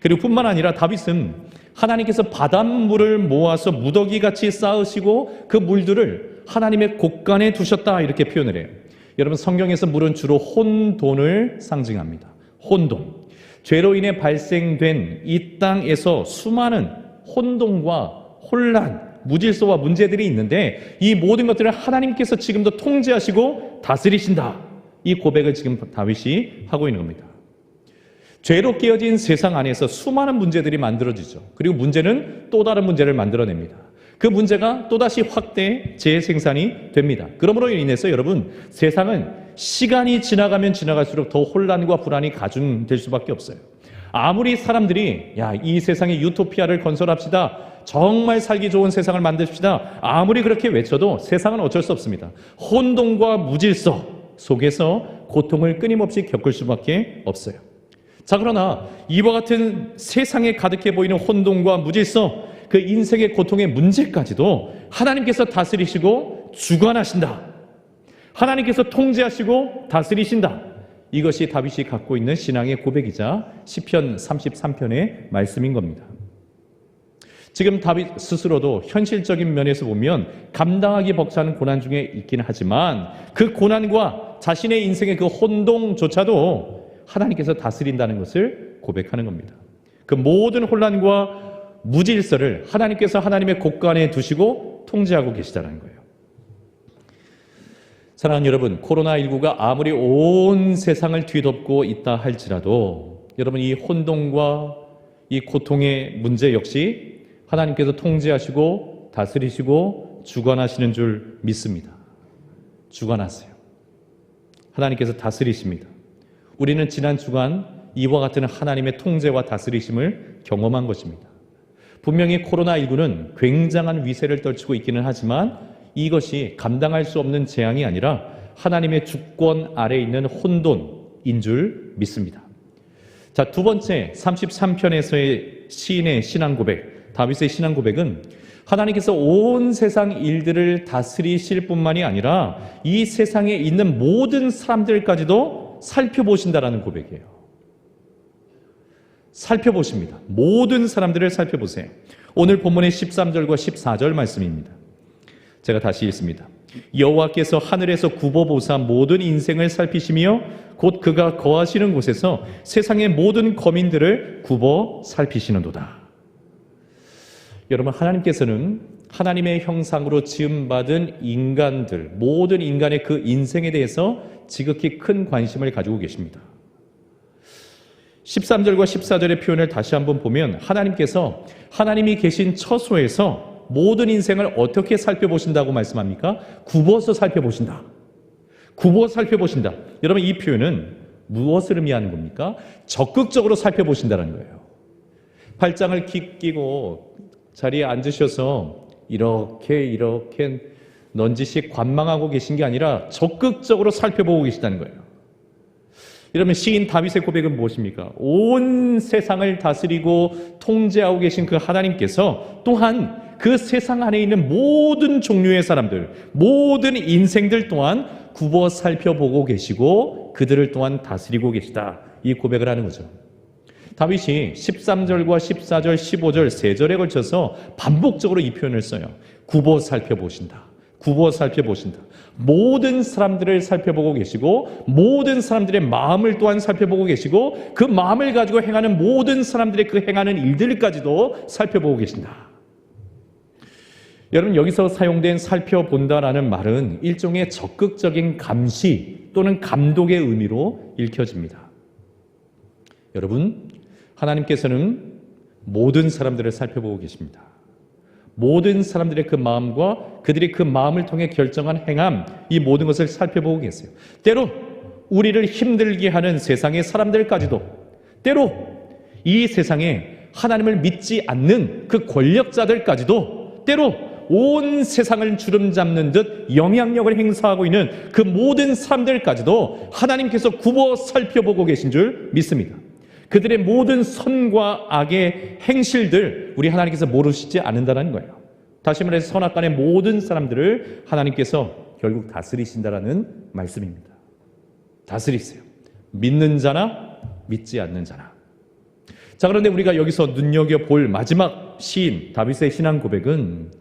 그리고 뿐만 아니라 다윗은 하나님께서 바닷물을 모아서 무더기같이 쌓으시고 그 물들을 하나님의 곳간에 두셨다, 이렇게 표현을 해요. 여러분, 성경에서 물은 주로 혼돈을 상징합니다. 혼돈. 죄로 인해 발생된 이 땅에서 수많은 혼돈과 혼란, 무질서와 문제들이 있는데 이 모든 것들을 하나님께서 지금도 통제하시고 다스리신다. 이 고백을 지금 다윗이 하고 있는 겁니다. 죄로 깨어진 세상 안에서 수많은 문제들이 만들어지죠. 그리고 문제는 또 다른 문제를 만들어냅니다. 그 문제가 또다시 확대 재생산이 됩니다. 그러므로 인해서 여러분, 세상은 시간이 지나가면 지나갈수록 더 혼란과 불안이 가중될 수밖에 없어요. 아무리 사람들이 이 세상에 유토피아를 건설합시다, 정말 살기 좋은 세상을 만듭시다, 아무리 그렇게 외쳐도 세상은 어쩔 수 없습니다. 혼돈과 무질서 속에서 고통을 끊임없이 겪을 수밖에 없어요. 자, 그러나 이와 같은 세상에 가득해 보이는 혼돈과 무질서, 그 인생의 고통의 문제까지도 하나님께서 다스리시고 주관하신다. 하나님께서 통제하시고 다스리신다. 이것이 다윗이 갖고 있는 신앙의 고백이자 시편 33편의 말씀인 겁니다. 지금 다윗 스스로도 현실적인 면에서 보면 감당하기 벅차는 고난 중에 있긴 하지만 그 고난과 자신의 인생의 그 혼동조차도 하나님께서 다스린다는 것을 고백하는 겁니다. 그 모든 혼란과 무질서를 하나님께서 하나님의 곳간에 두시고 통제하고 계시다는 거예요. 사랑하는 여러분, 코로나19가 아무리 온 세상을 뒤덮고 있다 할지라도 여러분, 이 혼돈과 이 고통의 문제 역시 하나님께서 통제하시고 다스리시고 주관하시는 줄 믿습니다. 주관하세요. 하나님께서 다스리십니다. 우리는 지난 주간 이와 같은 하나님의 통제와 다스리심을 경험한 것입니다. 분명히 코로나19는 굉장한 위세를 떨치고 있기는 하지만 이것이 감당할 수 없는 재앙이 아니라 하나님의 주권 아래에 있는 혼돈인 줄 믿습니다. 자, 두 번째 33편에서의 시인의 신앙 고백, 다윗의 신앙 고백은 하나님께서 온 세상 일들을 다스리실 뿐만이 아니라 이 세상에 있는 모든 사람들까지도 살펴보신다라는 고백이에요. 살펴보십니다. 모든 사람들을 살펴보세요. 오늘 본문의 13절과 14절 말씀입니다. 제가 다시 읽습니다. 여호와께서 하늘에서 굽어보사 모든 인생을 살피시며 곧 그가 거하시는 곳에서 세상의 모든 거민들을 굽어 살피시는도다. 여러분, 하나님께서는 하나님의 형상으로 지음받은 인간들, 모든 인간의 그 인생에 대해서 지극히 큰 관심을 가지고 계십니다. 13절과 14절의 표현을 다시 한번 보면 하나님께서 하나님이 계신 처소에서 모든 인생을 어떻게 살펴보신다고 말씀합니까? 굽어서 살펴보신다. 굽어 살펴보신다. 여러분, 이 표현은 무엇을 의미하는 겁니까? 적극적으로 살펴보신다는 거예요. 팔짱을 끼고 자리에 앉으셔서 이렇게 넌지시 관망하고 계신 게 아니라 적극적으로 살펴보고 계시다는 거예요. 이러면 시인 다윗의 고백은 무엇입니까? 온 세상을 다스리고 통제하고 계신 그 하나님께서 또한 그 세상 안에 있는 모든 종류의 사람들, 모든 인생들 또한 굽어 살펴보고 계시고 그들을 또한 다스리고 계시다. 이 고백을 하는 거죠. 다윗이 13절과 14절, 15절, 3절에 걸쳐서 반복적으로 이 표현을 써요. 굽어 살펴보신다. 굽어 살펴보신다. 모든 사람들을 살펴보고 계시고 모든 사람들의 마음을 또한 살펴보고 계시고 그 마음을 가지고 행하는 모든 사람들의 그 행하는 일들까지도 살펴보고 계신다. 여러분, 여기서 사용된 살펴본다라는 말은 일종의 적극적인 감시 또는 감독의 의미로 읽혀집니다. 여러분, 하나님께서는 모든 사람들을 살펴보고 계십니다. 모든 사람들의 그 마음과 그들이 그 마음을 통해 결정한 행함, 이 모든 것을 살펴보고 계세요. 때로 우리를 힘들게 하는 세상의 사람들까지도, 때로 이 세상에 하나님을 믿지 않는 그 권력자들까지도, 때로 온 세상을 주름잡는 듯 영향력을 행사하고 있는 그 모든 사람들까지도 하나님께서 굽어 살펴보고 계신 줄 믿습니다. 그들의 모든 선과 악의 행실들 우리 하나님께서 모르시지 않는다는 거예요. 다시 말해서 선악간의 모든 사람들을 하나님께서 결국 다스리신다라는 말씀입니다. 다스리세요. 믿는 자나 믿지 않는 자나. 자, 그런데 우리가 여기서 눈여겨볼 마지막 시인 다윗의 신앙 고백은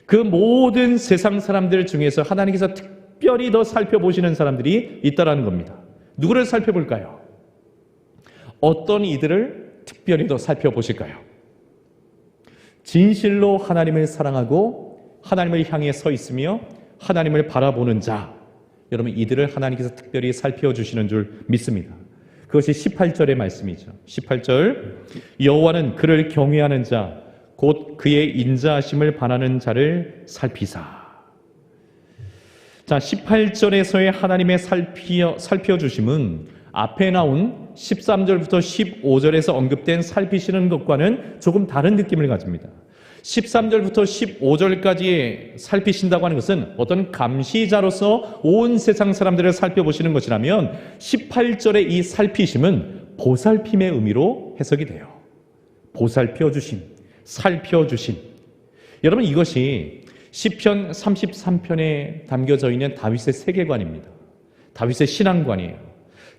그 모든 세상 사람들 중에서 하나님께서 특별히 더 살펴보시는 사람들이 있다라는 겁니다. 누구를 살펴볼까요? 어떤 이들을 특별히 더 살펴보실까요? 진실로 하나님을 사랑하고 하나님을 향해 서 있으며 하나님을 바라보는 자, 여러분, 이들을 하나님께서 특별히 살펴주시는 줄 믿습니다. 그것이 18절의 말씀이죠. 18절, 여호와는 그를 경외하는 자, 곧 그의 인자하심을 바라는 자를 살피사. 자, 18절에서의 하나님의 살펴주심은 앞에 나온 13절부터 15절에서 언급된 살피시는 것과는 조금 다른 느낌을 가집니다. 13절부터 15절까지 살피신다고 하는 것은 어떤 감시자로서 온 세상 사람들을 살펴보시는 것이라면 18절의 이 살피심은 보살핌의 의미로 해석이 돼요. 보살펴주심, 살펴주심. 여러분, 이것이 시편 33편에 담겨져 있는 다윗의 세계관입니다. 다윗의 신앙관이에요.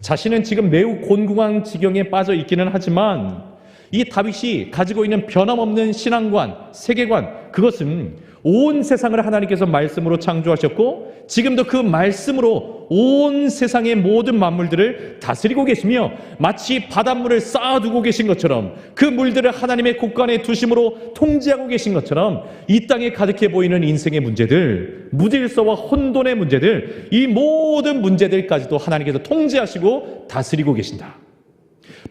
자신은 지금 매우 곤궁한 지경에 빠져 있기는 하지만 이 다윗이 가지고 있는 변함없는 신앙관, 세계관, 그것은 온 세상을 하나님께서 말씀으로 창조하셨고 지금도 그 말씀으로 온 세상의 모든 만물들을 다스리고 계시며 마치 바닷물을 쌓아두고 계신 것처럼 그 물들을 하나님의 곳간에 두심으로 통제하고 계신 것처럼 이 땅에 가득해 보이는 인생의 문제들, 무질서와 혼돈의 문제들, 이 모든 문제들까지도 하나님께서 통제하시고 다스리고 계신다.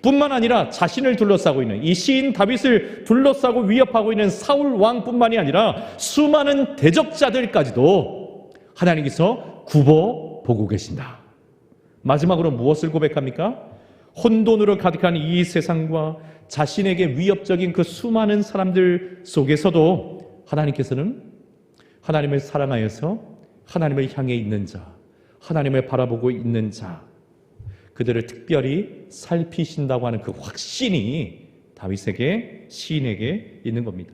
뿐만 아니라 자신을 둘러싸고 있는 이 시인 다윗을 둘러싸고 위협하고 있는 사울 왕뿐만이 아니라 수많은 대적자들까지도 하나님께서 굽어 보고 계신다. 마지막으로 무엇을 고백합니까? 혼돈으로 가득한 이 세상과 자신에게 위협적인 그 수많은 사람들 속에서도 하나님께서는 하나님을 사랑하여서 하나님을 향해 있는 자, 하나님을 바라보고 있는 자, 그들을 특별히 살피신다고 하는 그 확신이 다윗에게, 시인에게 있는 겁니다.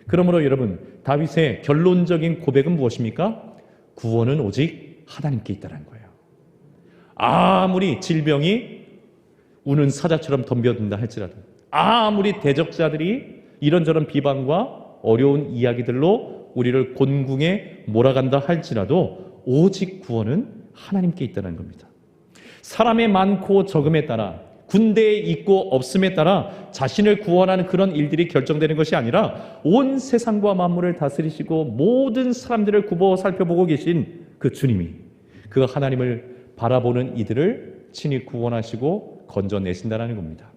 그러므로 여러분, 다윗의 결론적인 고백은 무엇입니까? 구원은 오직 하나님께 있다는 거예요. 아무리 질병이 우는 사자처럼 덤벼든다 할지라도, 아무리 대적자들이 이런저런 비방과 어려운 이야기들로 우리를 곤궁에 몰아간다 할지라도 오직 구원은 하나님께 있다는 겁니다. 사람의 많고 적음에 따라, 군대에 있고 없음에 따라 자신을 구원하는 그런 일들이 결정되는 것이 아니라 온 세상과 만물을 다스리시고 모든 사람들을 굽어 살펴보고 계신 그 주님이, 그 하나님을 바라보는 이들을 친히 구원하시고 건져내신다는 겁니다.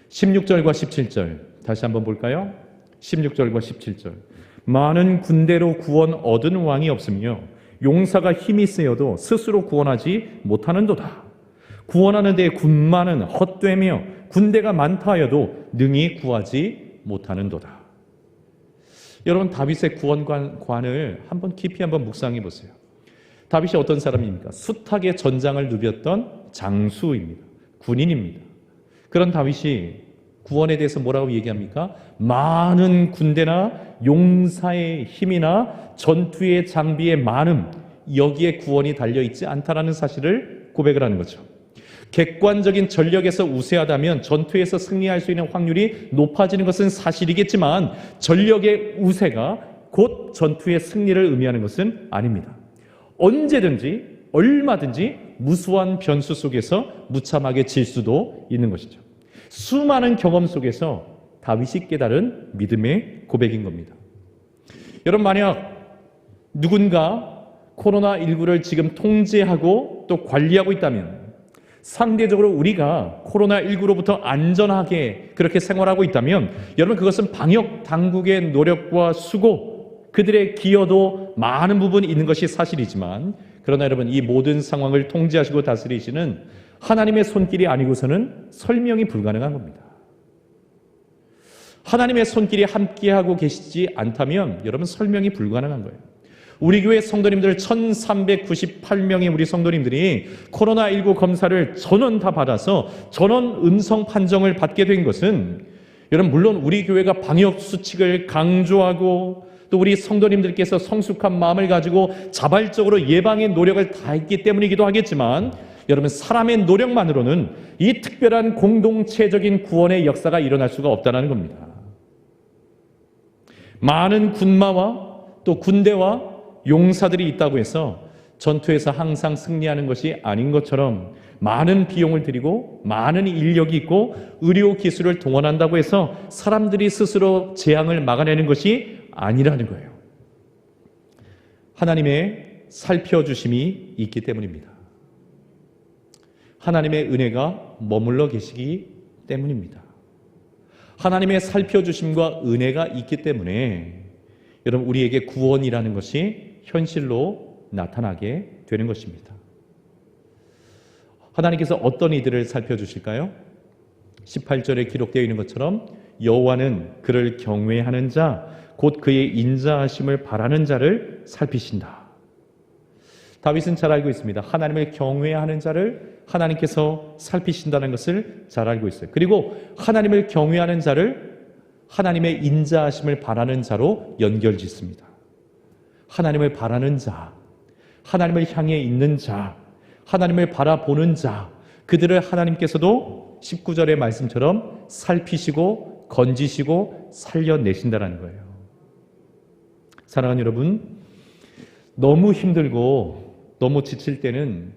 16절과 17절 다시 한번 볼까요? 16절과 17절. 많은 군대로 구원 얻은 왕이 없으며 용사가 힘이 세어도 스스로 구원하지 못하는도다. 구원하는 데 군마는 헛되며 군대가 많다 하여도 능히 구하지 못하는도다. 여러분, 다윗의 구원관을 한번 깊이 한번 묵상해 보세요. 다윗이 어떤 사람입니까? 숱하게 전장을 누볐던 장수입니다. 군인입니다. 그런 다윗이 구원에 대해서 뭐라고 얘기합니까? 많은 군대나 용사의 힘이나 전투의 장비의 많음, 여기에 구원이 달려있지 않다라는 사실을 고백을 하는 거죠. 객관적인 전력에서 우세하다면 전투에서 승리할 수 있는 확률이 높아지는 것은 사실이겠지만 전력의 우세가 곧 전투의 승리를 의미하는 것은 아닙니다. 언제든지 얼마든지 무수한 변수 속에서 무참하게 질 수도 있는 것이죠. 수많은 경험 속에서 다윗이 깨달은 믿음의 고백인 겁니다. 여러분, 만약 누군가 코로나19를 지금 통제하고 또 관리하고 있다면, 상대적으로 우리가 코로나19로부터 안전하게 그렇게 생활하고 있다면, 여러분, 그것은 방역 당국의 노력과 수고, 그들의 기여도 많은 부분이 있는 것이 사실이지만, 그러나 여러분, 이 모든 상황을 통제하시고 다스리시는 하나님의 손길이 아니고서는 설명이 불가능한 겁니다. 하나님의 손길이 함께하고 계시지 않다면 여러분, 설명이 불가능한 거예요. 우리 교회 성도님들 1398명의 우리 성도님들이 코로나19 검사를 전원 다 받아서 전원 음성 판정을 받게 된 것은, 여러분, 물론 우리 교회가 방역 수칙을 강조하고 또 우리 성도님들께서 성숙한 마음을 가지고 자발적으로 예방의 노력을 다했기 때문이기도 하겠지만, 여러분, 사람의 노력만으로는 이 특별한 공동체적인 구원의 역사가 일어날 수가 없다는 겁니다. 많은 군마와 또 군대와 용사들이 있다고 해서 전투에서 항상 승리하는 것이 아닌 것처럼, 많은 비용을 들이고 많은 인력이 있고 의료 기술을 동원한다고 해서 사람들이 스스로 재앙을 막아내는 것이 아니라는 거예요. 하나님의 살펴주심이 있기 때문입니다. 하나님의 은혜가 머물러 계시기 때문입니다. 하나님의 살펴주심과 은혜가 있기 때문에 여러분, 우리에게 구원이라는 것이 현실로 나타나게 되는 것입니다. 하나님께서 어떤 이들을 살펴주실까요? 18절에 기록되어 있는 것처럼 여호와는 그를 경외하는 자, 곧 그의 인자하심을 바라는 자를 살피신다. 다윗은 잘 알고 있습니다. 하나님을 경외하는 자를 하나님께서 살피신다는 것을 잘 알고 있어요. 그리고 하나님을 경외하는 자를 하나님의 인자하심을 바라는 자로 연결짓습니다. 하나님을 바라는 자, 하나님을 향해 있는 자, 하나님을 바라보는 자, 그들을 하나님께서도 19절의 말씀처럼 살피시고 건지시고 살려내신다는 거예요. 사랑하는 여러분, 너무 힘들고 너무 지칠 때는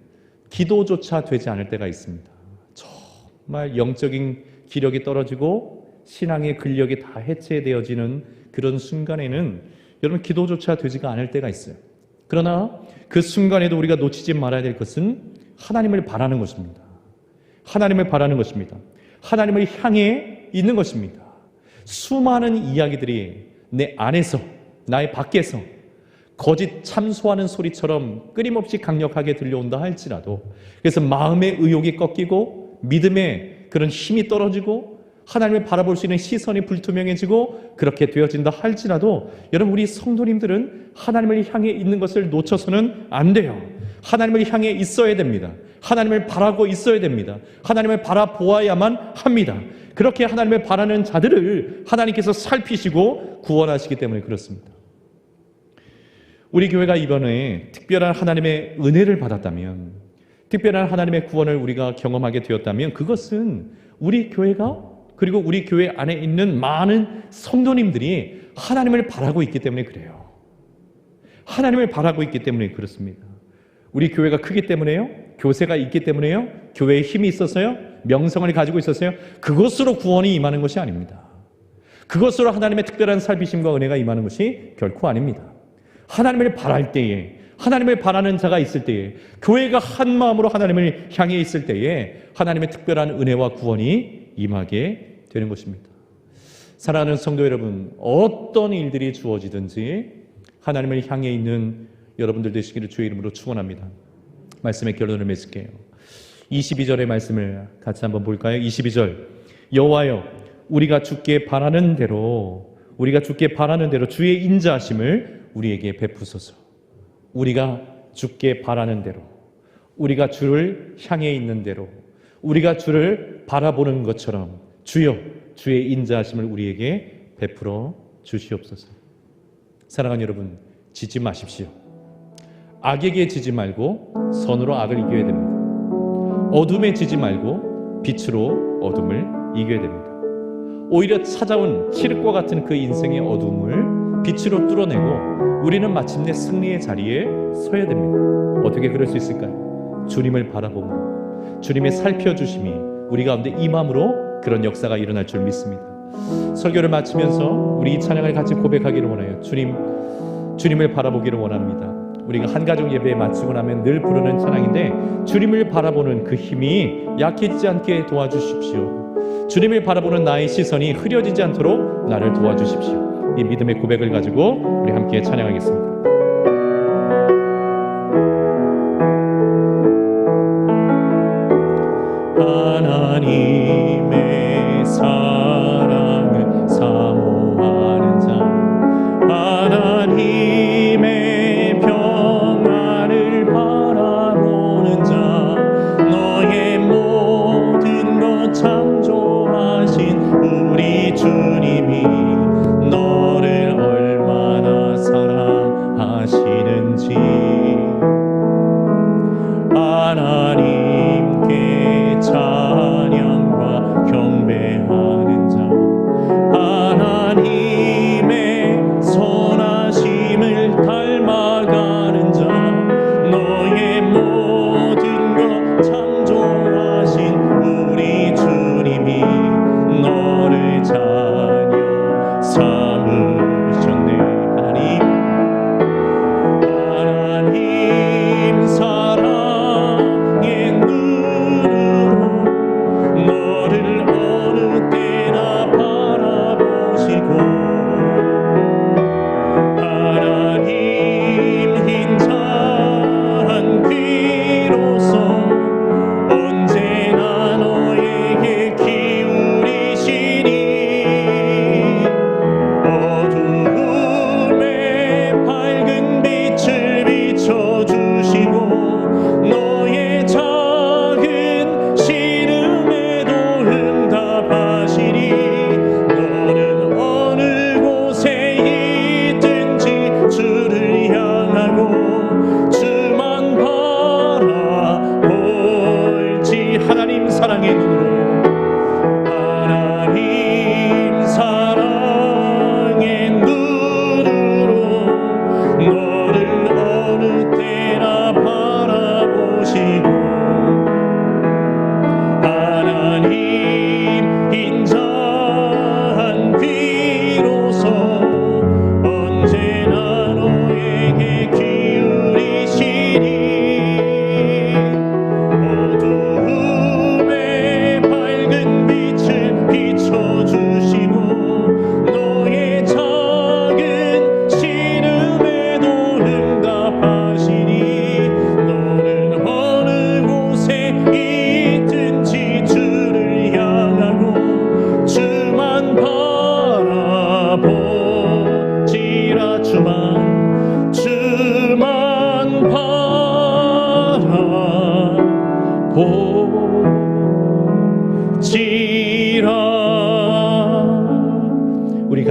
기도조차 되지 않을 때가 있습니다. 정말 영적인 기력이 떨어지고 신앙의 근력이 다 해체되어지는 그런 순간에는 여러분, 기도조차 되지가 않을 때가 있어요. 그러나 그 순간에도 우리가 놓치지 말아야 될 것은 하나님을 바라는 것입니다. 하나님을 바라는 것입니다. 하나님을 향해 있는 것입니다. 수많은 이야기들이 내 안에서, 나의 밖에서 거짓 참소하는 소리처럼 끊임없이 강력하게 들려온다 할지라도, 그래서 마음의 의욕이 꺾이고 믿음의 그런 힘이 떨어지고 하나님을 바라볼 수 있는 시선이 불투명해지고 그렇게 되어진다 할지라도, 여러분, 우리 성도님들은 하나님을 향해 있는 것을 놓쳐서는 안 돼요. 하나님을 향해 있어야 됩니다. 하나님을 바라고 있어야 됩니다. 하나님을 바라보아야만 합니다. 그렇게 하나님을 바라는 자들을 하나님께서 살피시고 구원하시기 때문에 그렇습니다. 우리 교회가 이번에 특별한 하나님의 은혜를 받았다면, 특별한 하나님의 구원을 우리가 경험하게 되었다면, 그것은 우리 교회가, 그리고 우리 교회 안에 있는 많은 성도님들이 하나님을 바라고 있기 때문에 그래요. 하나님을 바라고 있기 때문에 그렇습니다. 우리 교회가 크기 때문에요? 교세가 있기 때문에요? 교회에 힘이 있어서요? 명성을 가지고 있어서요? 그것으로 구원이 임하는 것이 아닙니다. 그것으로 하나님의 특별한 살피심과 은혜가 임하는 것이 결코 아닙니다. 하나님을 바랄 때에, 하나님을 바라는 자가 있을 때에, 교회가 한 마음으로 하나님을 향해 있을 때에 하나님의 특별한 은혜와 구원이 임하게 되는 것입니다. 사랑하는 성도 여러분, 어떤 일들이 주어지든지 하나님을 향해 있는 여러분들 되시기를 주의 이름으로 축원합니다. 말씀의 결론을 맺을게요. 22절의 말씀을 같이 한번 볼까요? 22절, 여호와여, 우리가 주께 바라는 대로 주의 인자하심을 우리에게 베푸소서. 우리가 주께 바라는 대로, 우리가 주를 향해 있는 대로, 우리가 주를 바라보는 것처럼 주여, 주의 인자하심을 우리에게 베풀어 주시옵소서. 사랑하는 여러분, 지지 마십시오. 악에게 지지 말고 선으로 악을 이겨야 됩니다. 어둠에 지지 말고 빛으로 어둠을 이겨야 됩니다. 오히려 찾아온 칠흑과 같은 그 인생의 어둠을 빛으로 뚫어내고 우리는 마침내 승리의 자리에 서야 됩니다. 어떻게 그럴 수 있을까요? 주님을 바라보므로, 주님의 살펴주심이 우리 가운데 임함으로 그런 역사가 일어날 줄 믿습니다. 설교를 마치면서 우리 이 찬양을 같이 고백하기를 원해요. 주님을 바라보기를 원합니다. 우리가 한가족 예배에 마치고 나면 늘 부르는 찬양인데, 주님을 바라보는 그 힘이 약해지지 않게 도와주십시오. 주님을 바라보는 나의 시선이 흐려지지 않도록 나를 도와주십시오. 이 믿음의 고백을 가지고 우리 함께 찬양하겠습니다. 하나님의 사랑을 사모하는 자, 하나님의 평안을 바라보는 자, 너의 모든 것 창조하신 우리 주님이 너를 얼마나 사랑하시는지, 하나님께 찬양과 경배하는 자, 하나님의 선하심을 닮아가는 자, 너의 모든 것 창조하신 우리 주님이 너를 자녀 삼으셨네. 하나님 사랑의 눈으로 너를 어느 때나 바라보시고, 하나님 인자한 귀로서 언제나 너에게 기울이시니,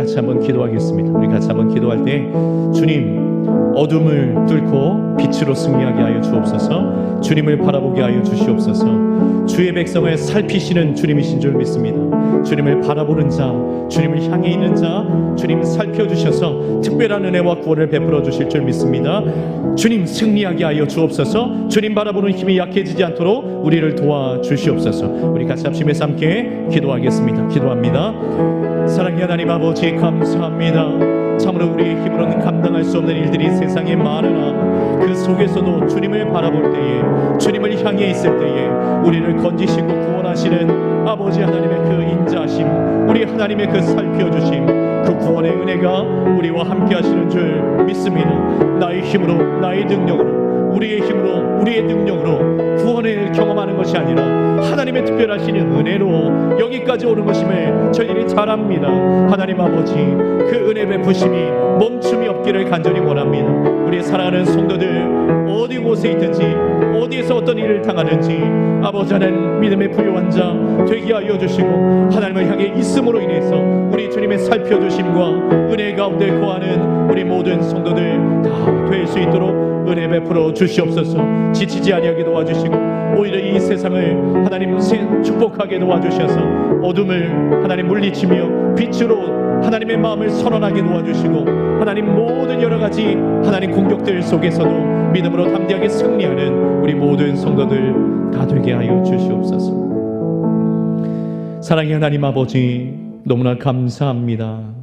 같이 한번 기도하겠습니다. 우리 같이 한번 기도할 때 주님, 어둠을 뚫고 빛으로 승리하게 하여 주옵소서. 주님을 바라보게 하여 주시옵소서. 주의 백성을 살피시는 주님이신 줄 믿습니다. 주님을 바라보는 자, 주님을 향해 있는 자, 주님 살펴주셔서 특별한 은혜와 구원을 베풀어 주실 줄 믿습니다. 주님 승리하게 하여 주옵소서. 주님 바라보는 힘이 약해지지 않도록 우리를 도와주시옵소서. 우리 같이 합심해서 함께 기도하겠습니다. 기도합니다. 사랑의 하나님 아버지, 감사합니다. 참으로 우리의 힘으로는 감당할 수 없는 일들이 세상에 많으나 그 속에서도 주님을 바라볼 때에, 주님을 향해 있을 때에 우리를 건지시고 구원하시는 아버지 하나님의 그 인자하심, 우리 하나님의 그 살펴주심, 그 구원의 은혜가 우리와 함께 하시는 줄 믿습니다. 나의 힘으로, 나의 능력으로, 우리의 힘으로, 우리의 능력으로 구원을 경험하는 것이 아니라 하나님의 특별하신 은혜로 여기까지 오는 것임을 저희들이 잘 압니다. 하나님 아버지, 그 은혜 베푸심이 멈춤이 없기를 간절히 원합니다. 우리 사랑하는 성도들 어디 곳에 있든지, 어디에서 어떤 일을 당하든지 아버지 하나님 믿음의 부유한 자 되게 하여 주시고, 하나님을 향해 있음으로 인해서 우리 주님의 살펴주심과 은혜 가운데 거하는 우리 모든 성도들 다 될 수 있도록 은혜 베풀어 주시옵소서. 지치지 아니하게 도와주시고, 오히려 이 세상을 하나님 축복하게 도와주셔서 어둠을 하나님 물리치며 빛으로 하나님의 마음을 선언하게 도와주시고, 하나님 모든 여러 가지 하나님 공격들 속에서도 믿음으로 담대하게 승리하는 우리 모든 성도들 다 되게 하여 주시옵소서. 사랑의 하나님 아버지, 너무나 감사합니다.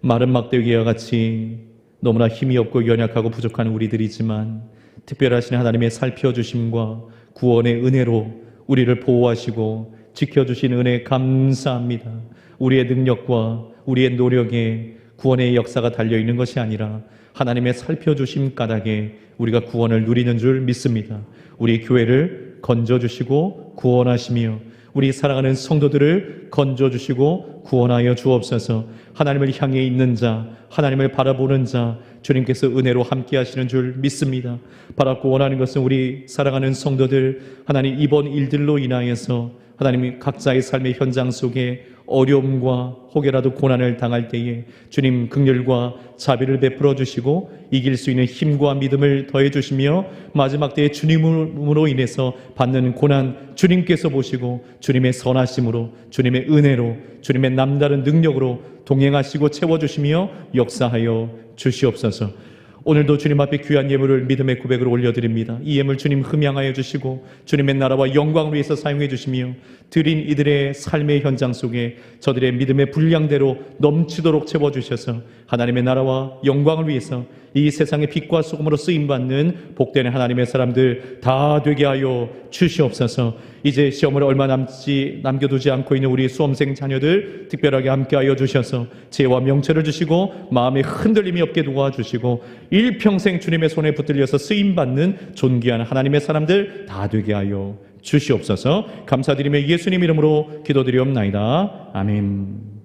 마른 막대기와 같이 너무나 힘이 없고 연약하고 부족한 우리들이지만 특별하신 하나님의 살펴주심과 구원의 은혜로 우리를 보호하시고 지켜주신 은혜 감사합니다. 우리의 능력과 우리의 노력에 구원의 역사가 달려있는 것이 아니라 하나님의 살펴주심 까닭에 우리가 구원을 누리는 줄 믿습니다. 우리 교회를 건져주시고 구원하시며 우리 사랑하는 성도들을 건져주시고 구원하여 주옵소서. 하나님을 향해 있는 자, 하나님을 바라보는 자, 주님께서 은혜로 함께 하시는 줄 믿습니다. 바라고 원하는 것은 우리 사랑하는 성도들, 하나님 이번 일들로 인하여서 하나님이 각자의 삶의 현장 속에 어려움과 혹여라도 고난을 당할 때에 주님 긍휼과 자비를 베풀어 주시고 이길 수 있는 힘과 믿음을 더해 주시며 마지막 때에 주님으로 인해서 받는 고난 주님께서 보시고 주님의 선하심으로, 주님의 은혜로, 주님의 남다른 능력으로 동행하시고 채워주시며 역사하여 주시옵소서. 오늘도 주님 앞에 귀한 예물을 믿음의 고백으로 올려드립니다. 이 예물 주님 흠양하여 주시고 주님의 나라와 영광을 위해서 사용해 주시며 드린 이들의 삶의 현장 속에 저들의 믿음의 분량대로 넘치도록 채워주셔서 하나님의 나라와 영광을 위해서 이 세상의 빛과 소금으로 쓰임받는 복된 하나님의 사람들 다 되게 하여 주시옵소서. 이제 시험을 얼마 남겨두지 않고 있는 우리 수험생 자녀들 특별하게 함께하여 주셔서 지혜와 명철을 주시고 마음에 흔들림이 없게 도와주시고 일평생 주님의 손에 붙들려서 쓰임받는 존귀한 하나님의 사람들 다 되게 하여 주시옵소서. 감사드리며 예수님 이름으로 기도드리옵나이다. 아멘.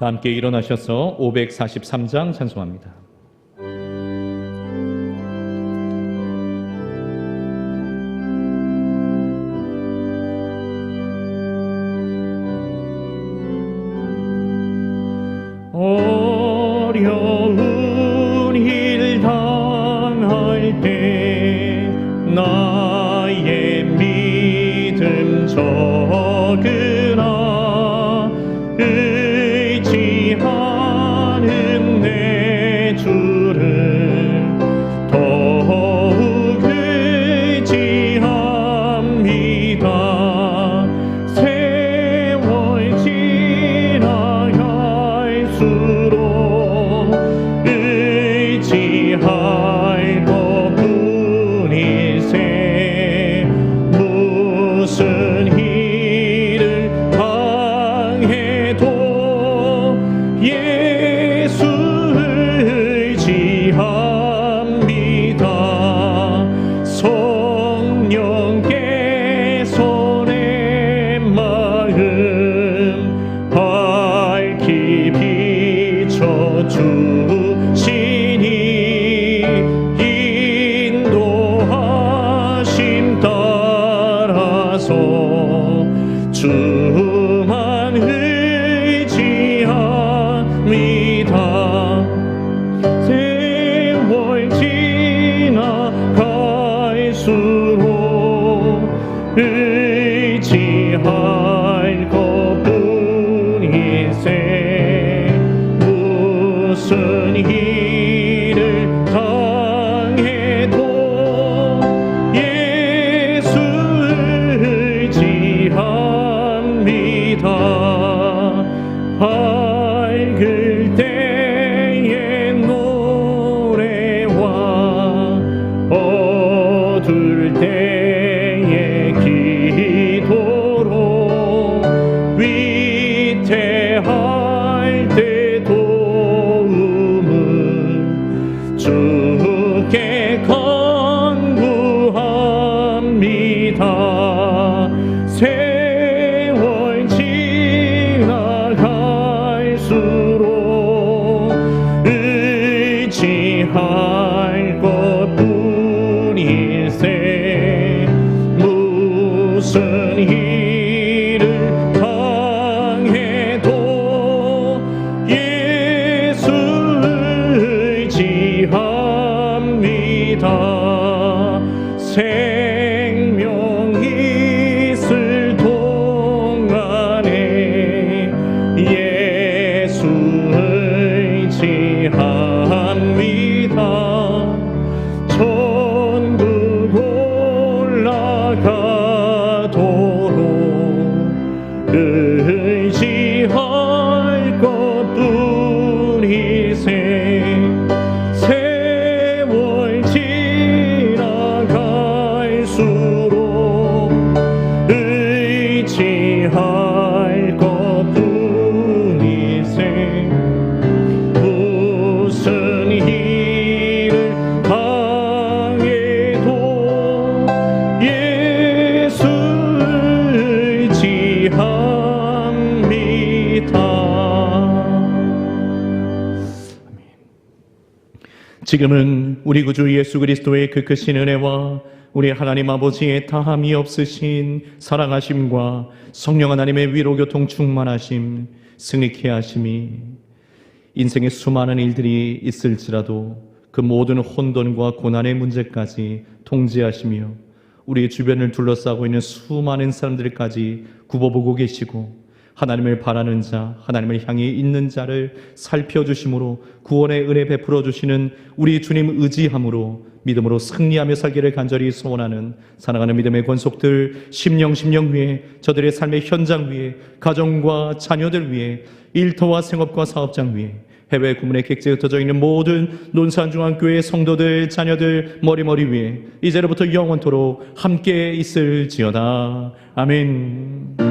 다 함께 일어나셔서 543장 찬송합니다. 어려운 일 당할 때 나의 믿음 적으나 의지하는 내 주를 더욱 의지합니다. 세월 지나갈수록 무슨 일을 당해도 예수를 지합니다. 밝을 때의 노래와 어두울 때의 기도로 위태할 때 도움을 주께 간구합니다. 세월 지나갈수록 의지할 것뿐일세. 무슨 일을 당해도 예수를 지합니다. 생명 있을 동안에 예수를 지합니다. 천국 올라가도록 의지할 것뿐일세. 세월 지나갈수록 의지할 것뿐일세. 무슨 일을 당해도 예수를 지합니다. 지금은 우리 구주 예수 그리스도의 그 크신 은혜와 우리 하나님 아버지의 다함이 없으신 사랑하심과 성령 하나님의 위로 교통 충만하심, 승리케 하심이 인생의 수많은 일들이 있을지라도 그 모든 혼돈과 고난의 문제까지 통제하시며 우리의 주변을 둘러싸고 있는 수많은 사람들까지 굽어보고 계시고 하나님을 바라는 자, 하나님을 향해 있는 자를 살펴주심으로 구원의 은혜 베풀어 주시는 우리 주님 의지함으로 믿음으로 승리하며 살기를 간절히 소원하는 사랑하는 믿음의 권속들, 심령 위에, 저들의 삶의 현장 위에, 가정과 자녀들 위에, 일터와 생업과 사업장 위에, 해외 구문에 객지에 흩어져 있는 모든 논산중앙교회 성도들, 자녀들 머리 위에 이제로부터 영원토록 함께 있을지어다. 아멘.